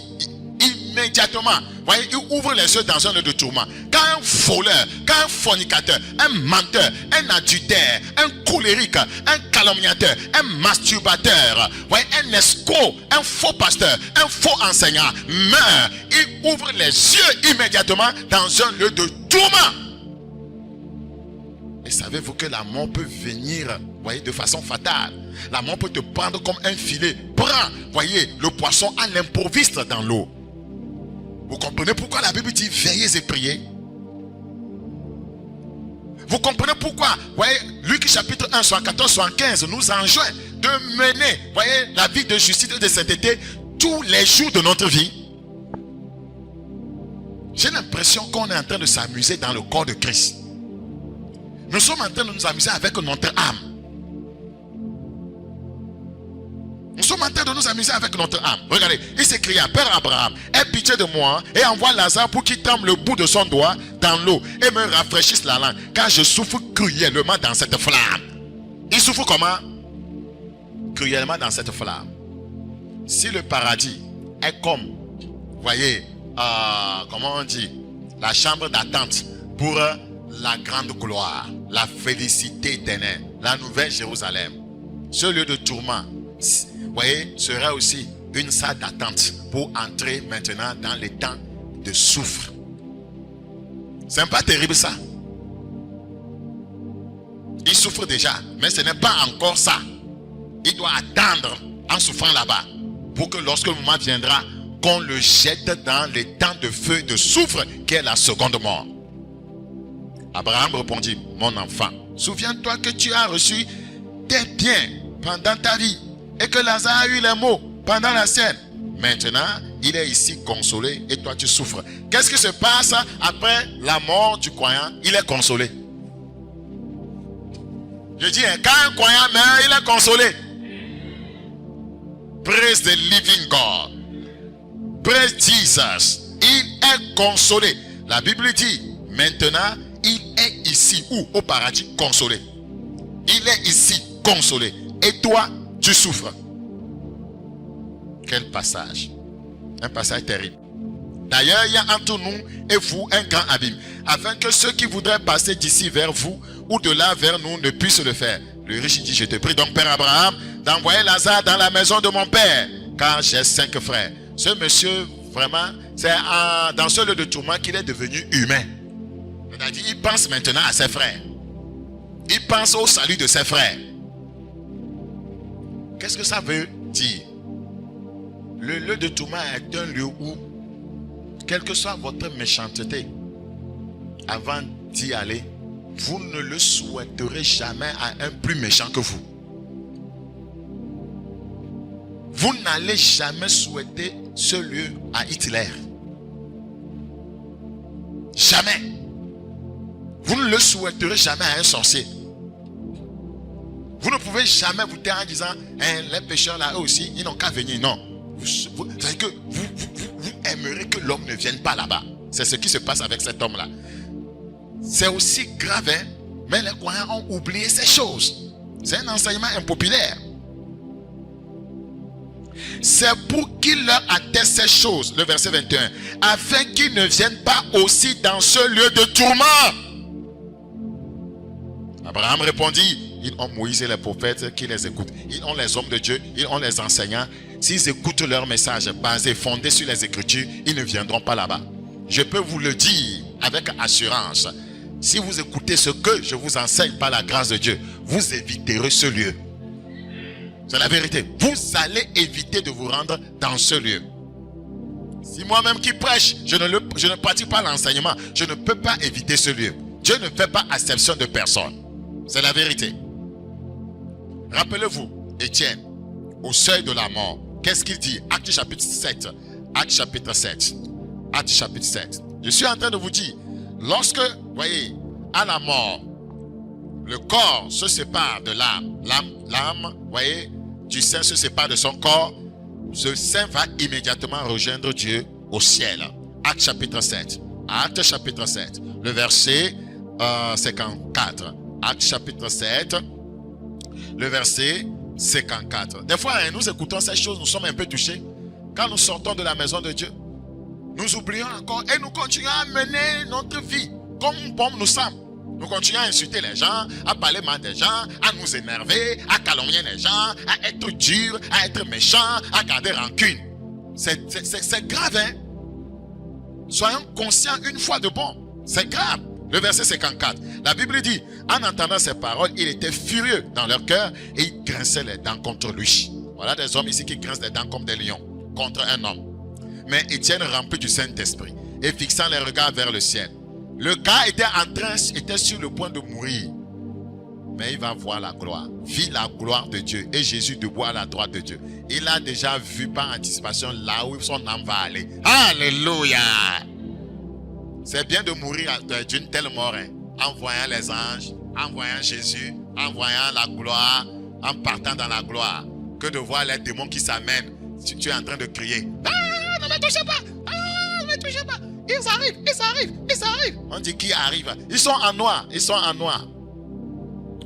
immédiatement, voyez, il ouvre les yeux dans un lieu de tourment. Quand un voleur, quand un fornicateur, un menteur, un adultère, un colérique, un calomniateur, un masturbateur, voyez, un escroc, un faux pasteur, un faux enseignant meurt, il ouvre les yeux immédiatement dans un lieu de tourment. Et savez-vous que la mort peut venir, voyez, de façon fatale. La mort peut te prendre comme un filet. Prends, voyez, le poisson à l'improviste dans l'eau. Vous comprenez pourquoi la Bible dit veillez et priez? Vous comprenez pourquoi, voyez, Luc chapitre 1, 74, 75 nous enjoint de mener, voyez, la vie de justice et de sainteté tous les jours de notre vie. J'ai l'impression qu'on est en train de s'amuser dans le corps de Christ. Nous sommes en train de nous amuser avec notre âme. Nous sommes en train de nous amuser avec notre âme. Regardez, il s'écria, Père Abraham, aie pitié de moi et envoie Lazare pour qu'il trempe le bout de son doigt dans l'eau et me rafraîchisse la langue, car je souffre cruellement dans cette flamme. Il souffre comment? Cruellement dans cette flamme. Si le paradis est comme, voyez, comment on dit, la chambre d'attente pour la grande gloire, la félicité éternelle, la nouvelle Jérusalem, ce lieu de tourment, vous voyez, sera aussi une salle d'attente pour entrer maintenant dans les temps de souffre. C'est pas terrible ça? Il souffre déjà, mais ce n'est pas encore ça. Il doit attendre en souffrant là-bas pour que lorsque le moment viendra, qu'on le jette dans les temps de feu et de souffre qui est la seconde mort. Abraham répondit, mon enfant, souviens-toi que tu as reçu des biens pendant ta vie et que Lazare a eu les maux pendant la sienne. Maintenant, il est ici consolé et toi tu souffres. Qu'est-ce qui se passe après la mort du croyant? Il est consolé. Je dis, quand un croyant meurt, il est consolé. Praise the living God. Praise Jesus. Il est consolé. La Bible dit, maintenant, il est ici, où? Au paradis, consolé. Il est ici, consolé. Et toi, tu souffres. Quel passage. Un passage terrible. D'ailleurs, il y a entre nous et vous un grand abîme, afin que ceux qui voudraient passer d'ici vers vous ou de là vers nous ne puissent le faire. Le riche dit, je te prie donc, Père Abraham, d'envoyer Lazare dans la maison de mon père, car j'ai 5 frères. Ce monsieur, vraiment, c'est dans ce lieu de tourment qu'il est devenu humain. C'est-à-dire, il pense maintenant à ses frères. Il pense au salut de ses frères. Qu'est-ce que ça veut dire? Le lieu de tourment est un lieu où, quelle que soit votre méchanceté, avant d'y aller, vous ne le souhaiterez jamais à un plus méchant que vous. Vous n'allez jamais souhaiter ce lieu à Hitler. Jamais. Vous ne le souhaiterez jamais à un sorcier. Vous ne pouvez jamais vous taire en disant, hein, les pécheurs là, eux aussi, ils n'ont qu'à venir. Non. C'est que vous aimeriez que l'homme ne vienne pas là-bas. C'est ce qui se passe avec cet homme-là. C'est aussi grave, hein? Mais les croyants ont oublié ces choses. C'est un enseignement impopulaire. C'est pour qu'il leur atteste ces choses, le verset 21, afin qu'ils ne viennent pas aussi dans ce lieu de tourment. Abraham répondit, ils ont Moïse et les prophètes qui les écoutent. Ils ont les hommes de Dieu, ils ont les enseignants. S'ils écoutent leur message basé, fondé sur les Écritures, ils ne viendront pas là-bas. Je peux vous le dire avec assurance. Si vous écoutez ce que je vous enseigne par la grâce de Dieu, vous éviterez ce lieu. C'est la vérité. Vous allez éviter de vous rendre dans ce lieu. Si moi-même qui prêche, je ne pratique pas l'enseignement, je ne peux pas éviter ce lieu. Dieu ne fait pas exception de personne. C'est la vérité. Rappelez-vous, Étienne, au seuil de la mort, qu'est-ce qu'il dit? Acte chapitre 7. Acte chapitre 7. Acte chapitre 7. Je suis en train de vous dire, lorsque, voyez, à la mort, le corps se sépare de l'âme. L'âme, voyez, du saint se sépare de son corps. Ce saint va immédiatement rejoindre Dieu au ciel. Acte chapitre 7. Acte chapitre 7. Le verset 54. Acte chapitre 7. Le verset 54. Des fois, nous écoutons ces choses, nous sommes un peu touchés. Quand nous sortons de la maison de Dieu, nous oublions encore et nous continuons à mener notre vie comme nous sommes. Nous continuons à insulter les gens, à parler mal des gens, à nous énerver, à calomnier les gens, à être durs, à être méchants, à garder rancune. C'est grave, hein? Soyons conscients une fois de bon. C'est grave. Le verset 54. La Bible dit, en entendant ces paroles, il était furieux dans leur cœur et il grinçait les dents contre lui. Voilà des hommes ici qui grincent les dents comme des lions contre un homme. Mais Étienne, rempli du Saint-Esprit et fixant les regards vers le ciel. Le gars était sur le point de mourir. Mais il va voir la gloire. Vit la gloire de Dieu. Et Jésus debout à la droite de Dieu. Il a déjà vu par anticipation là où son âme va aller. Alléluia! C'est bien de mourir d'une telle mort, hein, en voyant les anges, en voyant Jésus, en voyant la gloire, en partant dans la gloire, que de voir les démons qui s'amènent. Si tu es en train de crier, ah, ne me touchez pas, ah, ne me touchez pas, ils arrivent, ils arrivent, ils arrivent. On dit qui arrive? Ils sont en noir, ils sont en noir.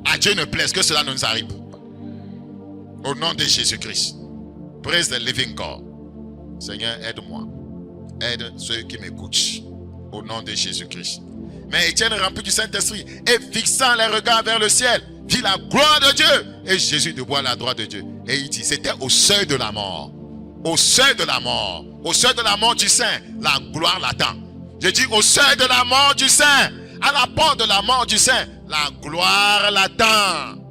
À Dieu ne plaise que cela ne nous arrive. Au nom de Jésus-Christ. Praise the living God. Seigneur, aide-moi. Aide ceux qui m'écoutent. Au nom de Jésus-Christ. Mais Étienne, rempli du Saint-Esprit et fixant les regards vers le ciel, vit la gloire de Dieu et Jésus debout à la droite de Dieu. Et il dit, c'était au seuil de la mort. Au seuil de la mort. Au seuil de la mort du Saint, la gloire l'attend. Je dis au seuil de la mort du Saint, à la porte de la mort du Saint, la gloire l'attend.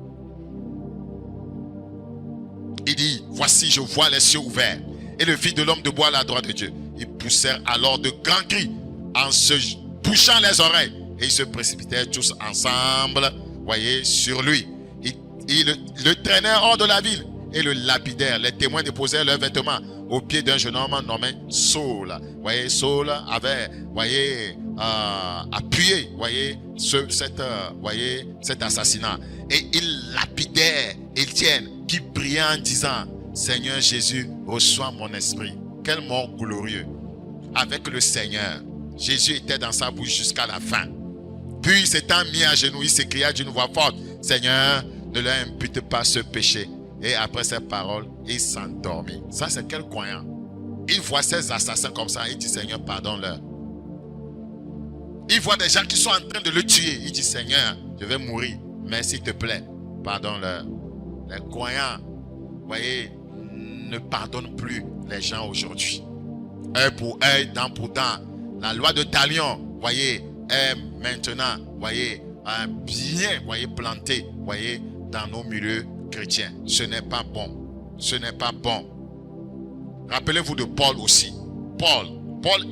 Il dit, voici, je vois les cieux ouverts et le Fils de l'homme debout à la droite de Dieu. Ils poussèrent alors de grands cris en se bouchant les oreilles. Et ils se précipitèrent tous ensemble, voyez, sur lui. Ils le traînèrent hors de la ville et le lapidèrent. Les témoins déposèrent leurs vêtements au pied d'un jeune homme nommé Saul. Voyez, Saul avait, voyez, appuyé, voyez, cet assassinat. Et ils lapidèrent Étienne qui priait en disant, Seigneur Jésus, reçois mon esprit. Quel mort glorieux. Avec le Seigneur. Jésus était dans sa bouche jusqu'à la fin. Puis, s'étant mis à genoux, il s'écria d'une voix forte, « Seigneur, ne leur impute pas ce péché. » Et après ces paroles, il s'endormit. Ça, c'est quel croyant? Il voit ces assassins comme ça, il dit, « Seigneur, pardonne-leur. » Il voit des gens qui sont en train de le tuer. Il dit, « Seigneur, je vais mourir, mais s'il te plaît, pardonne-leur. » Les croyants, vous voyez, ne pardonnent plus les gens aujourd'hui. Œil pour œil, dent pour dent. La loi de Talion, voyez, est maintenant, voyez, bien, voyez, plantée, voyez, dans nos milieux chrétiens. Ce n'est pas bon. Ce n'est pas bon. Rappelez-vous de Paul aussi. Paul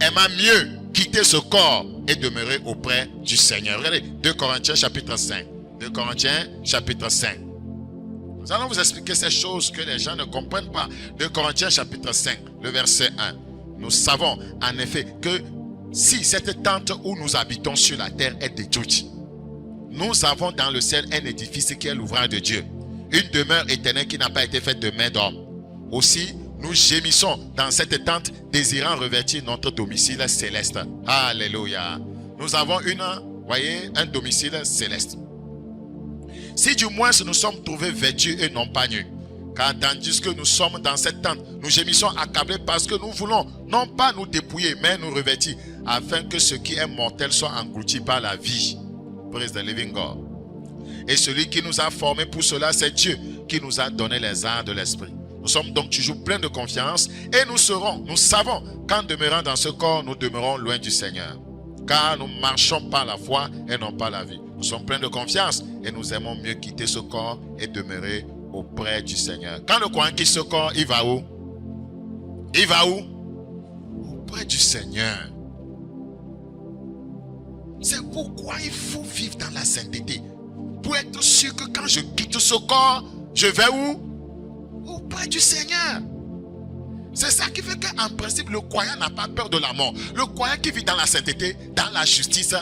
aima mieux quitter ce corps et demeurer auprès du Seigneur. Regardez, 2 Corinthiens chapitre 5. 2 Corinthiens chapitre 5. Nous allons vous expliquer ces choses que les gens ne comprennent pas. 2 Corinthiens chapitre 5, le verset 1. Nous savons en effet que si cette tente où nous habitons sur la terre est détruite, nous avons dans le ciel un édifice qui est l'ouvrage de Dieu, une demeure éternelle qui n'a pas été faite de main d'homme. Aussi, nous gémissons dans cette tente, désirant revêtir notre domicile céleste. Alléluia. Nous avons un domicile céleste. Si du moins nous sommes trouvés vêtus et non pas nus, car tandis que nous sommes dans cette tente, nous gémissons accablés parce que nous voulons non pas nous dépouiller, mais nous revêtir, afin que ce qui est mortel soit englouti par la vie. Praise the living God. Et celui qui nous a formés pour cela, c'est Dieu qui nous a donné les arts de l'esprit. Nous sommes donc toujours pleins de confiance et nous savons qu'en demeurant dans ce corps, nous demeurons loin du Seigneur. Car nous marchons par la foi et non par la vie. Nous sommes pleins de confiance et nous aimons mieux quitter ce corps et demeurer auprès du Seigneur. Quand le croyant quitte ce corps, il va où? Il va où? Auprès du Seigneur. C'est pourquoi il faut vivre dans la sainteté. Pour être sûr que quand je quitte ce corps, je vais où? Auprès du Seigneur. C'est ça qui fait qu'en principe, le croyant n'a pas peur de la mort. Le croyant qui vit dans la sainteté, dans la justice,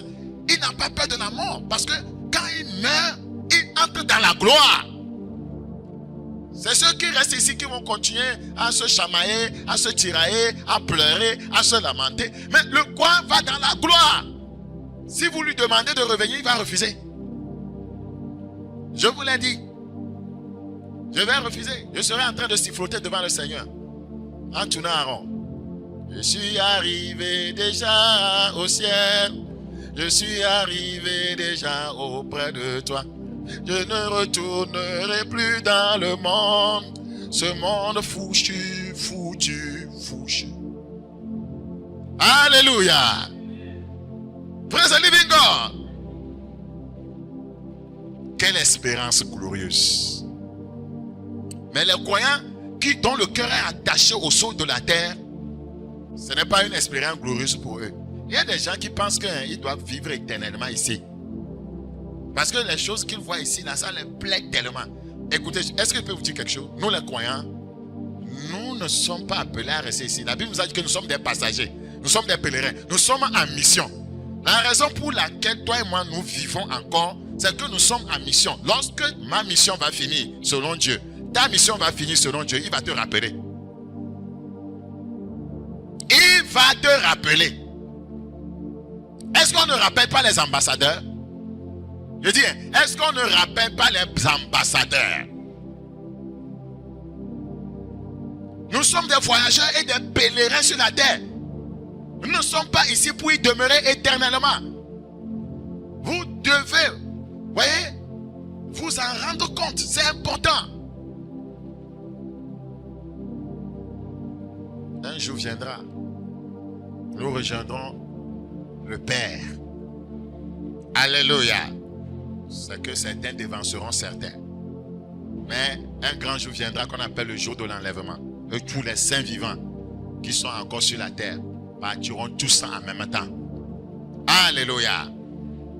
il n'a pas peur de la mort. Parce que quand il meurt, il entre dans la gloire. C'est ceux qui restent ici qui vont continuer à se chamailler, à se tirailler, à pleurer, à se lamenter. Mais le croyant va dans la gloire. Si vous lui demandez de revenir, il va refuser. Je vous l'ai dit. Je vais refuser. Je serai en train de siffloter devant le Seigneur. En tournant en rond. Je suis arrivé déjà au ciel. Je suis arrivé déjà auprès de toi. Je ne retournerai plus dans le monde. Ce monde foutu. Alléluia. Praise the living God. Quelle espérance glorieuse. Mais les croyants dont le cœur est attaché au sol de la terre, ce n'est pas une expérience glorieuse pour eux. Il y a des gens qui pensent qu'ils doivent vivre éternellement ici. Parce que les choses qu'ils voient ici, là, ça les plaît tellement. Écoutez, est-ce que je peux vous dire quelque chose? Nous les croyants, nous ne sommes pas appelés à rester ici. La Bible nous a dit que nous sommes des passagers. Nous sommes des pèlerins. Nous sommes en mission. La raison pour laquelle toi et moi nous vivons encore, c'est que nous sommes en mission. Lorsque ma mission va finir, selon Dieu, ta mission va finir selon Dieu, il va te rappeler. Il va te rappeler. Est-ce qu'on ne rappelle pas les ambassadeurs? Je dis, est-ce qu'on ne rappelle pas les ambassadeurs? Nous sommes des voyageurs et des pèlerins sur la terre. Nous ne sommes pas ici pour y demeurer éternellement. Vous devez, voyez, vous en rendre compte. C'est important. Un jour viendra, nous rejoindrons le Père. Alléluia. C'est que certains dévanceront certains. Mais un grand jour viendra qu'on appelle le jour de l'enlèvement. Et tous les saints vivants qui sont encore sur la terre partiront tous en même temps. Alléluia.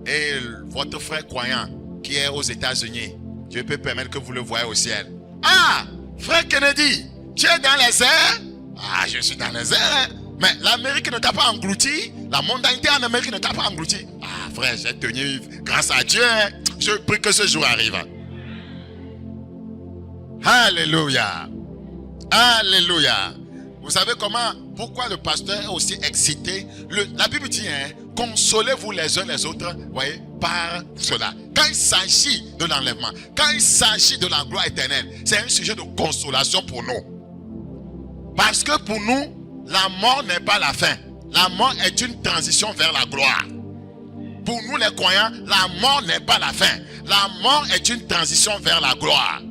Et votre frère croyant qui est aux États-Unis, Dieu peut permettre que vous le voyez au ciel. Ah, frère Kennedy, tu es dans les airs? Ah, je suis dans les airs. Mais l'Amérique ne t'a pas englouti. La mondanité en Amérique ne t'a pas englouti. Ah, frère, j'ai tenu grâce à Dieu. Je prie que ce jour arrive. Alléluia. Alléluia. Vous Vous savez pourquoi le pasteur est aussi excité? La Bible dit, consolez-vous les uns les autres, voyez, par cela. Quand il s'agit de l'enlèvement, quand il s'agit de la gloire éternelle, c'est un sujet de consolation pour nous. Parce que pour nous, la mort n'est pas la fin. La mort est une transition vers la gloire. Pour nous les croyants, la mort n'est pas la fin. La mort est une transition vers la gloire.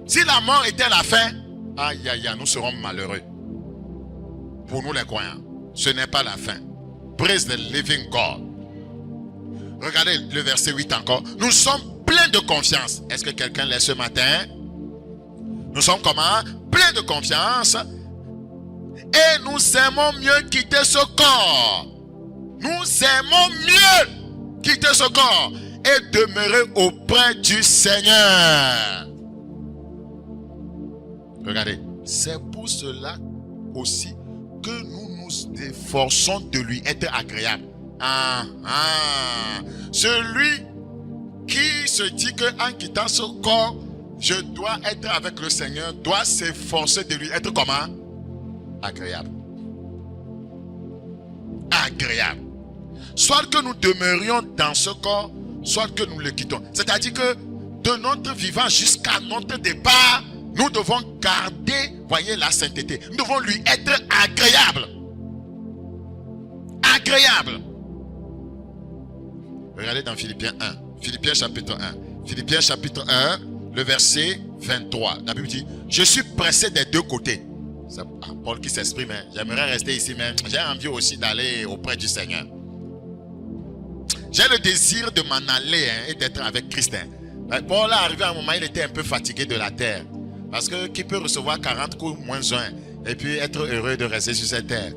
Si la mort était la fin, aïe aïe aïe, nous serons malheureux. Pour nous les croyants, ce n'est pas la fin. Praise the living God. Regardez le verset 8 encore. Nous sommes pleins de confiance. Est-ce que quelqu'un l'est ce matin? Nous sommes comment? Pleins de confiance. Et nous aimons mieux quitter ce corps. Nous aimons mieux quitter ce corps et demeurer auprès du Seigneur. Regardez, c'est pour cela aussi que nous nous efforçons de lui être agréable. Celui qui se dit qu'en quittant ce corps, je dois être avec le Seigneur, doit s'efforcer de lui être comment? Agréable. Agréable. Soit que nous demeurions dans ce corps, soit que nous le quittons. C'est-à-dire que de notre vivant jusqu'à notre départ, nous devons garder, voyez, la sainteté. Nous devons lui être agréable. Agréable. Regardez dans Philippiens 1. Philippiens chapitre 1. Philippiens chapitre 1, le verset 23. La Bible dit, je suis pressé des deux côtés. C'est Paul qui s'exprime. J'aimerais rester ici, mais j'ai envie aussi d'aller auprès du Seigneur. J'ai le désir de m'en aller et d'être avec Christ. Paul est arrivé à un moment, il était un peu fatigué de la terre. Parce que qui peut recevoir 40 coups moins 1 et puis être heureux de rester sur cette terre?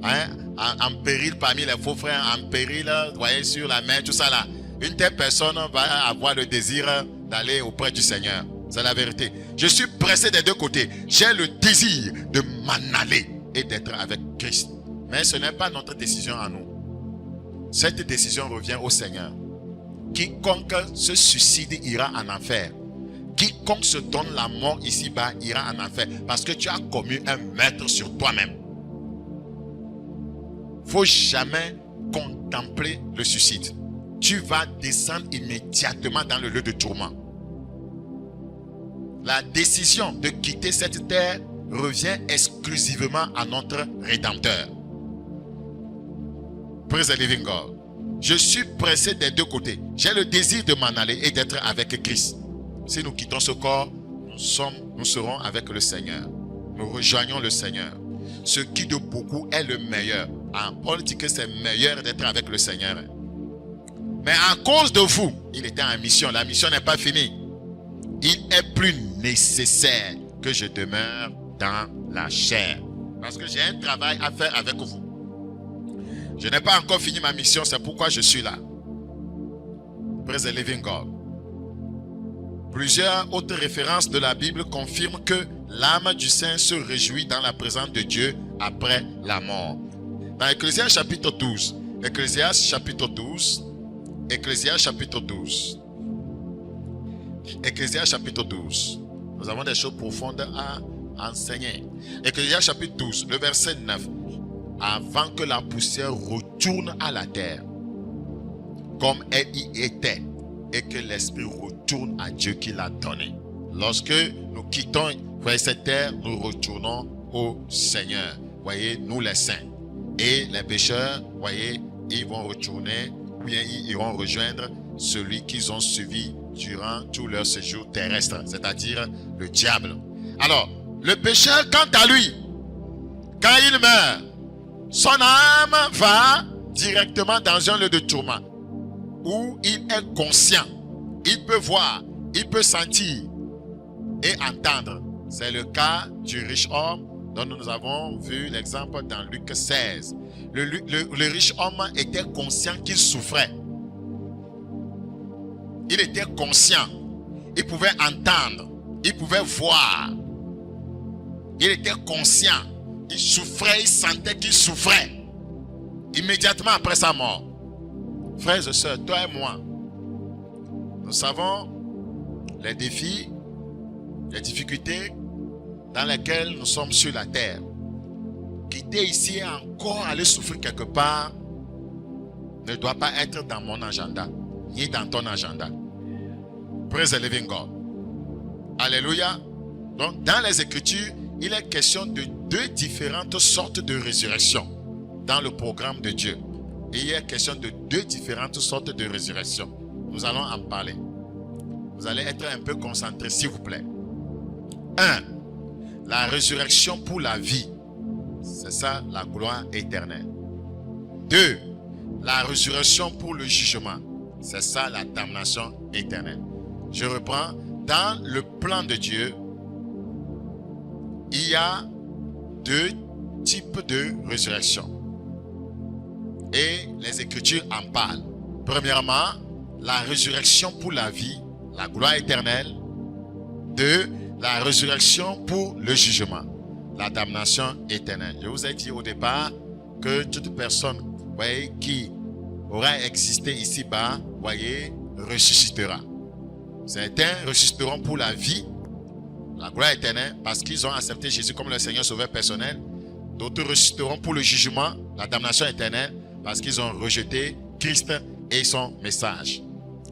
En péril parmi les faux frères, en péril, vous voyez, sur la mer, tout ça là. Une telle personne va avoir le désir d'aller auprès du Seigneur. C'est la vérité. Je suis pressé des deux côtés. J'ai le désir de m'en aller et d'être avec Christ. Mais ce n'est pas notre décision à nous. Cette décision revient au Seigneur. Quiconque se suicide ira en enfer. Quiconque se donne la mort ici-bas ira en enfer. Parce que tu as commis un meurtre sur toi-même. Il ne faut jamais contempler le suicide. Tu vas descendre immédiatement dans le lieu de tourment. La décision de quitter cette terre revient exclusivement à notre Rédempteur. Praise the living God. Je suis pressé des deux côtés. J'ai le désir de m'en aller et d'être avec Christ. Si nous quittons ce corps, nous serons avec le Seigneur. Nous rejoignons le Seigneur. Ce qui de beaucoup est le meilleur. Paul dit que c'est meilleur d'être avec le Seigneur. Mais à cause de vous, il était en mission. La mission n'est pas finie. Il est plus nécessaire que je demeure dans la chair. Parce que j'ai un travail à faire avec vous. Je n'ai pas encore fini ma mission, c'est pourquoi je suis là. Praise the living God. Plusieurs autres références de la Bible confirment que l'âme du saint se réjouit dans la présence de Dieu après la mort. Dans Ecclésias chapitre 12, Ecclésias chapitre 12, Ecclésias chapitre 12, Ecclésias chapitre 12, nous avons des choses profondes à enseigner. Ecclésias chapitre 12, le verset 9. Avant que la poussière retourne à la terre, comme elle y était, et que l'esprit retourne à Dieu qui l'a donné. Lorsque nous quittons cette terre, nous retournons au Seigneur. Voyez, nous les saints. Et les pécheurs, voyez, ils vont retourner, ou bien ils iront rejoindre celui qu'ils ont suivi durant tout leur séjour terrestre, c'est-à-dire le diable. Alors, le pécheur, quant à lui, quand il meurt, son âme va directement dans un lieu de tourment où il est conscient, il peut voir, il peut sentir et entendre. C'est le cas du riche homme dont nous avons vu l'exemple dans Luc 16. Le riche homme était conscient qu'il souffrait. Il était conscient. Il pouvait entendre. Il pouvait voir. Il était conscient. Il souffrait, il sentait qu'il souffrait. Immédiatement après sa mort. Frères et sœurs, toi et moi, nous savons les défis, les difficultés dans lesquelles nous sommes sur la terre. quitter ici et encore aller souffrir quelque part ne doit pas être dans mon agenda, ni dans ton agenda. Praise the living God. Alléluia. Donc, dans les Écritures, il est question de deux différentes sortes de résurrection dans le programme de Dieu. Et il est question de deux différentes sortes de résurrection. Nous allons en parler. Vous allez être un peu concentrés, s'il vous plaît. 1. La résurrection pour la vie. C'est ça, la gloire éternelle. 2. La résurrection pour le jugement. C'est ça, la damnation éternelle. Je reprends. Dans le plan de Dieu, il y a deux types de résurrection. Et les Écritures en parlent. Premièrement, la résurrection pour la vie, la gloire éternelle. 2. La résurrection pour le jugement, la damnation éternelle. Je vous ai dit au départ que toute personne, voyez, qui aura existé ici-bas, voyez, ressuscitera. Certains ressusciteront pour la vie, la gloire éternelle, parce qu'ils ont accepté Jésus comme leur Seigneur Sauveur personnel. D'autres ressusciteront pour le jugement, la damnation éternelle, parce qu'ils ont rejeté Christ et son message.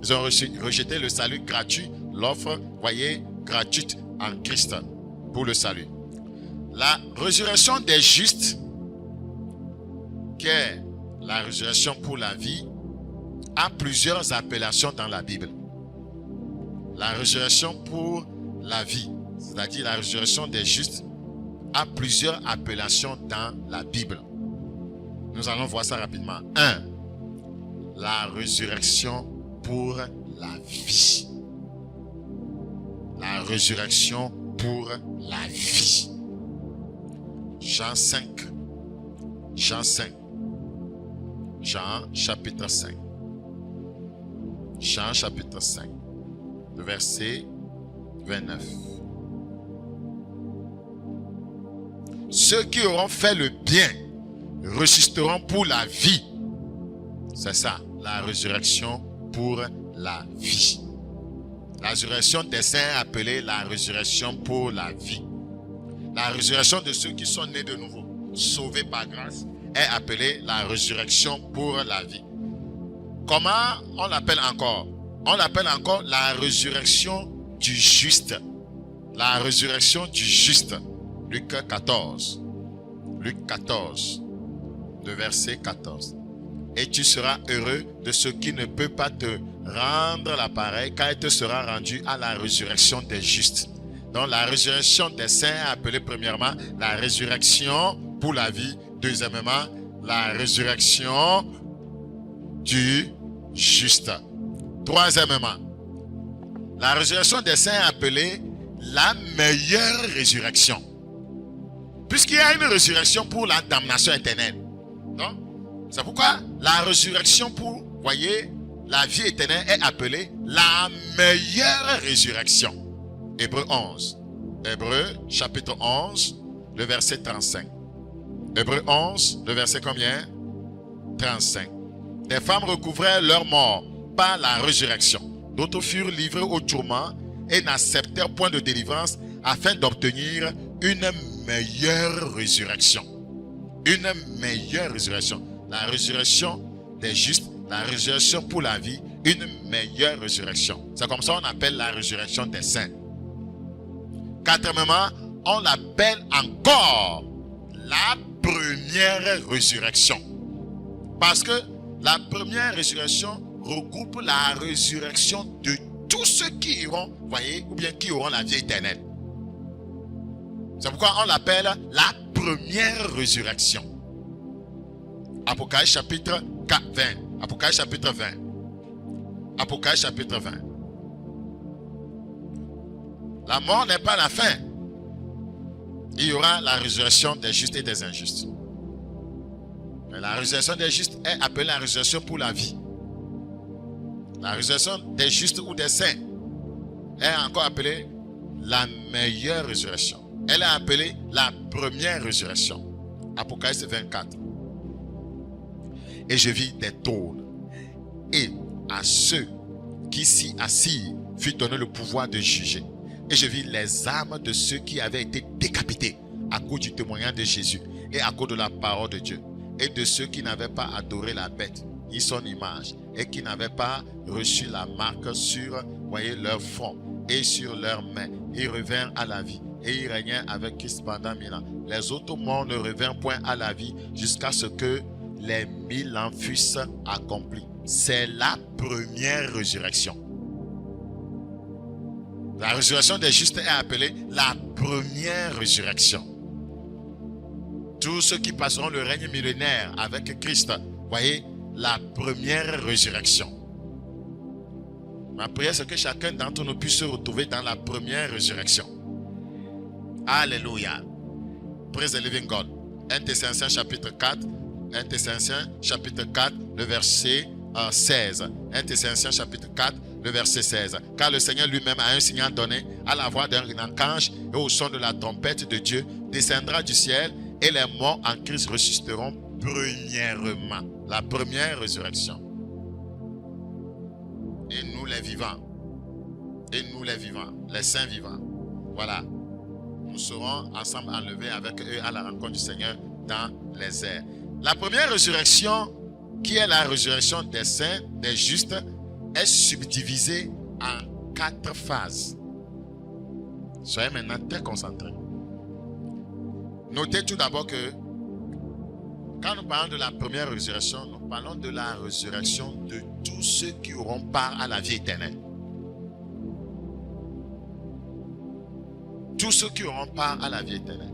Ils ont rejeté le salut gratuit, l'offre, voyez, gratuite en Christ pour le salut. La résurrection des justes, qui est la résurrection pour la vie, a plusieurs appellations dans la Bible. La résurrection pour la vie, c'est-à-dire la résurrection des justes, a plusieurs appellations dans la Bible. Nous allons voir ça rapidement. 1. La résurrection pour la vie. La résurrection pour la vie. Jean 5. Jean 5. Jean chapitre 5. Jean chapitre 5. Le verset 29. Ceux qui auront fait le bien ressusciteront pour la vie. C'est ça, la résurrection pour la vie. La résurrection des saints appelée la résurrection pour la vie. La résurrection de ceux qui sont nés de nouveau, sauvés par grâce, est appelée la résurrection pour la vie. Comment on l'appelle encore? On l'appelle encore la résurrection du juste. La résurrection du juste. Luc 14. Luc 14. Le verset 14. Et tu seras heureux de ce qui ne peut pas te rendre l'appareil, car il te sera rendu à la résurrection des justes. Donc la résurrection des saints est appelée premièrement la résurrection pour la vie. Deuxièmement, la résurrection du juste. Troisièmement, la résurrection des saints est appelée la meilleure résurrection. Puisqu'il y a une résurrection pour la damnation éternelle. Donc, c'est pourquoi la résurrection pour, voyez, la vie éternelle est appelée la meilleure résurrection. Hébreux 11. Hébreux chapitre 11, le verset 35. Hébreux 11, le verset combien? 35. Des femmes recouvraient leur mort par la résurrection. D'autres furent livrés au tourment et n'acceptèrent point de délivrance afin d'obtenir une meilleure résurrection. Une meilleure résurrection. La résurrection des justes, la résurrection pour la vie, une meilleure résurrection. C'est comme ça qu'on appelle la résurrection des saints. Quatrièmement, on l'appelle encore la première résurrection. Parce que la première résurrection regroupe la résurrection de tous ceux qui iront, voyez, ou bien qui auront la vie éternelle. C'est pourquoi on l'appelle la première résurrection. Apocalypse chapitre 20. Apocalypse chapitre 20. Apocalypse chapitre 20. La mort n'est pas la fin. Il y aura la résurrection des justes et des injustes. Mais la résurrection des justes est appelée la résurrection pour la vie. La résurrection des justes ou des saints est encore appelée la meilleure résurrection. Elle est appelée la première résurrection. Apocalypse 24. Et je vis des trônes. Et à ceux qui s'y assirent fut donné le pouvoir de juger. Et je vis les âmes de ceux qui avaient été décapités à cause du témoignage de Jésus et à cause de la parole de Dieu. Et de ceux qui n'avaient pas adoré la bête, ni son image, et qui n'avaient pas reçu la marque sur, voyez, leur front et sur leurs mains. Ils revinrent à la vie et ils régnèrent avec Christ pendant 1000 ans. Les autres morts ne revinrent point à la vie jusqu'à ce que les 1000 ans fussent accomplis. C'est la première résurrection. La résurrection des justes est appelée la première résurrection. Tous ceux qui passeront le règne millénaire avec Christ, voyez, la première résurrection. Ma prière, c'est que chacun d'entre nous puisse se retrouver dans la première résurrection. Alléluia. Praise the living God. 1 Thessaloniciens chapitre 4. 1 Thessaloniciens chapitre 4, le verset 16. 1 Thessaloniciens chapitre 4, le verset 16. Car le Seigneur lui-même a un signal donné à la voix d'un archange et au son de la trompette de Dieu descendra du ciel et les morts en Christ ressusciteront premièrement. La première résurrection. Et nous les vivants. Et nous les vivants. Les saints vivants. Voilà. Nous serons ensemble enlevés avec eux à la rencontre du Seigneur dans les airs. La première résurrection, qui est la résurrection des saints, des justes, est subdivisée en 4 phases. Soyez maintenant très concentrés. Notez tout d'abord que quand nous parlons de la première résurrection, nous parlons de la résurrection de tous ceux qui auront part à la vie éternelle. Tous ceux qui auront part à la vie éternelle.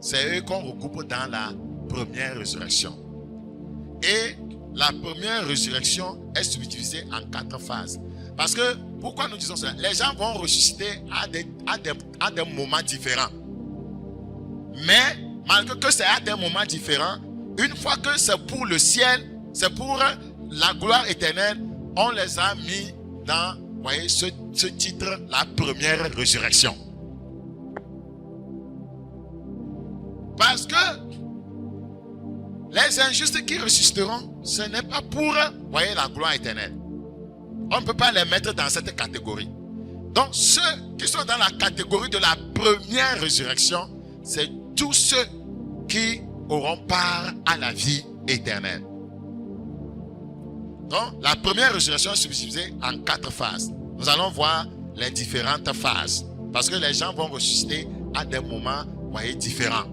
C'est eux qu'on regroupe dans la première résurrection. Et la première résurrection est subdivisée en 4 phases. Parce que, pourquoi nous disons cela? Les gens vont ressusciter à des moments différents. Mais, malgré que c'est à des moments différents, une fois que c'est pour le ciel, c'est pour la gloire éternelle, on les a mis dans, voyez, ce titre, la première résurrection. Parce que les injustes qui ressusciteront, ce n'est pas pour, voyez, la gloire éternelle. On ne peut pas les mettre dans cette catégorie. Donc, ceux qui sont dans la catégorie de la première résurrection, c'est tous ceux qui auront part à la vie éternelle. Donc, la première résurrection est subdivisée en 4 phases. Nous allons voir les différentes phases. Parce que les gens vont ressusciter à des moments, voyez, différents.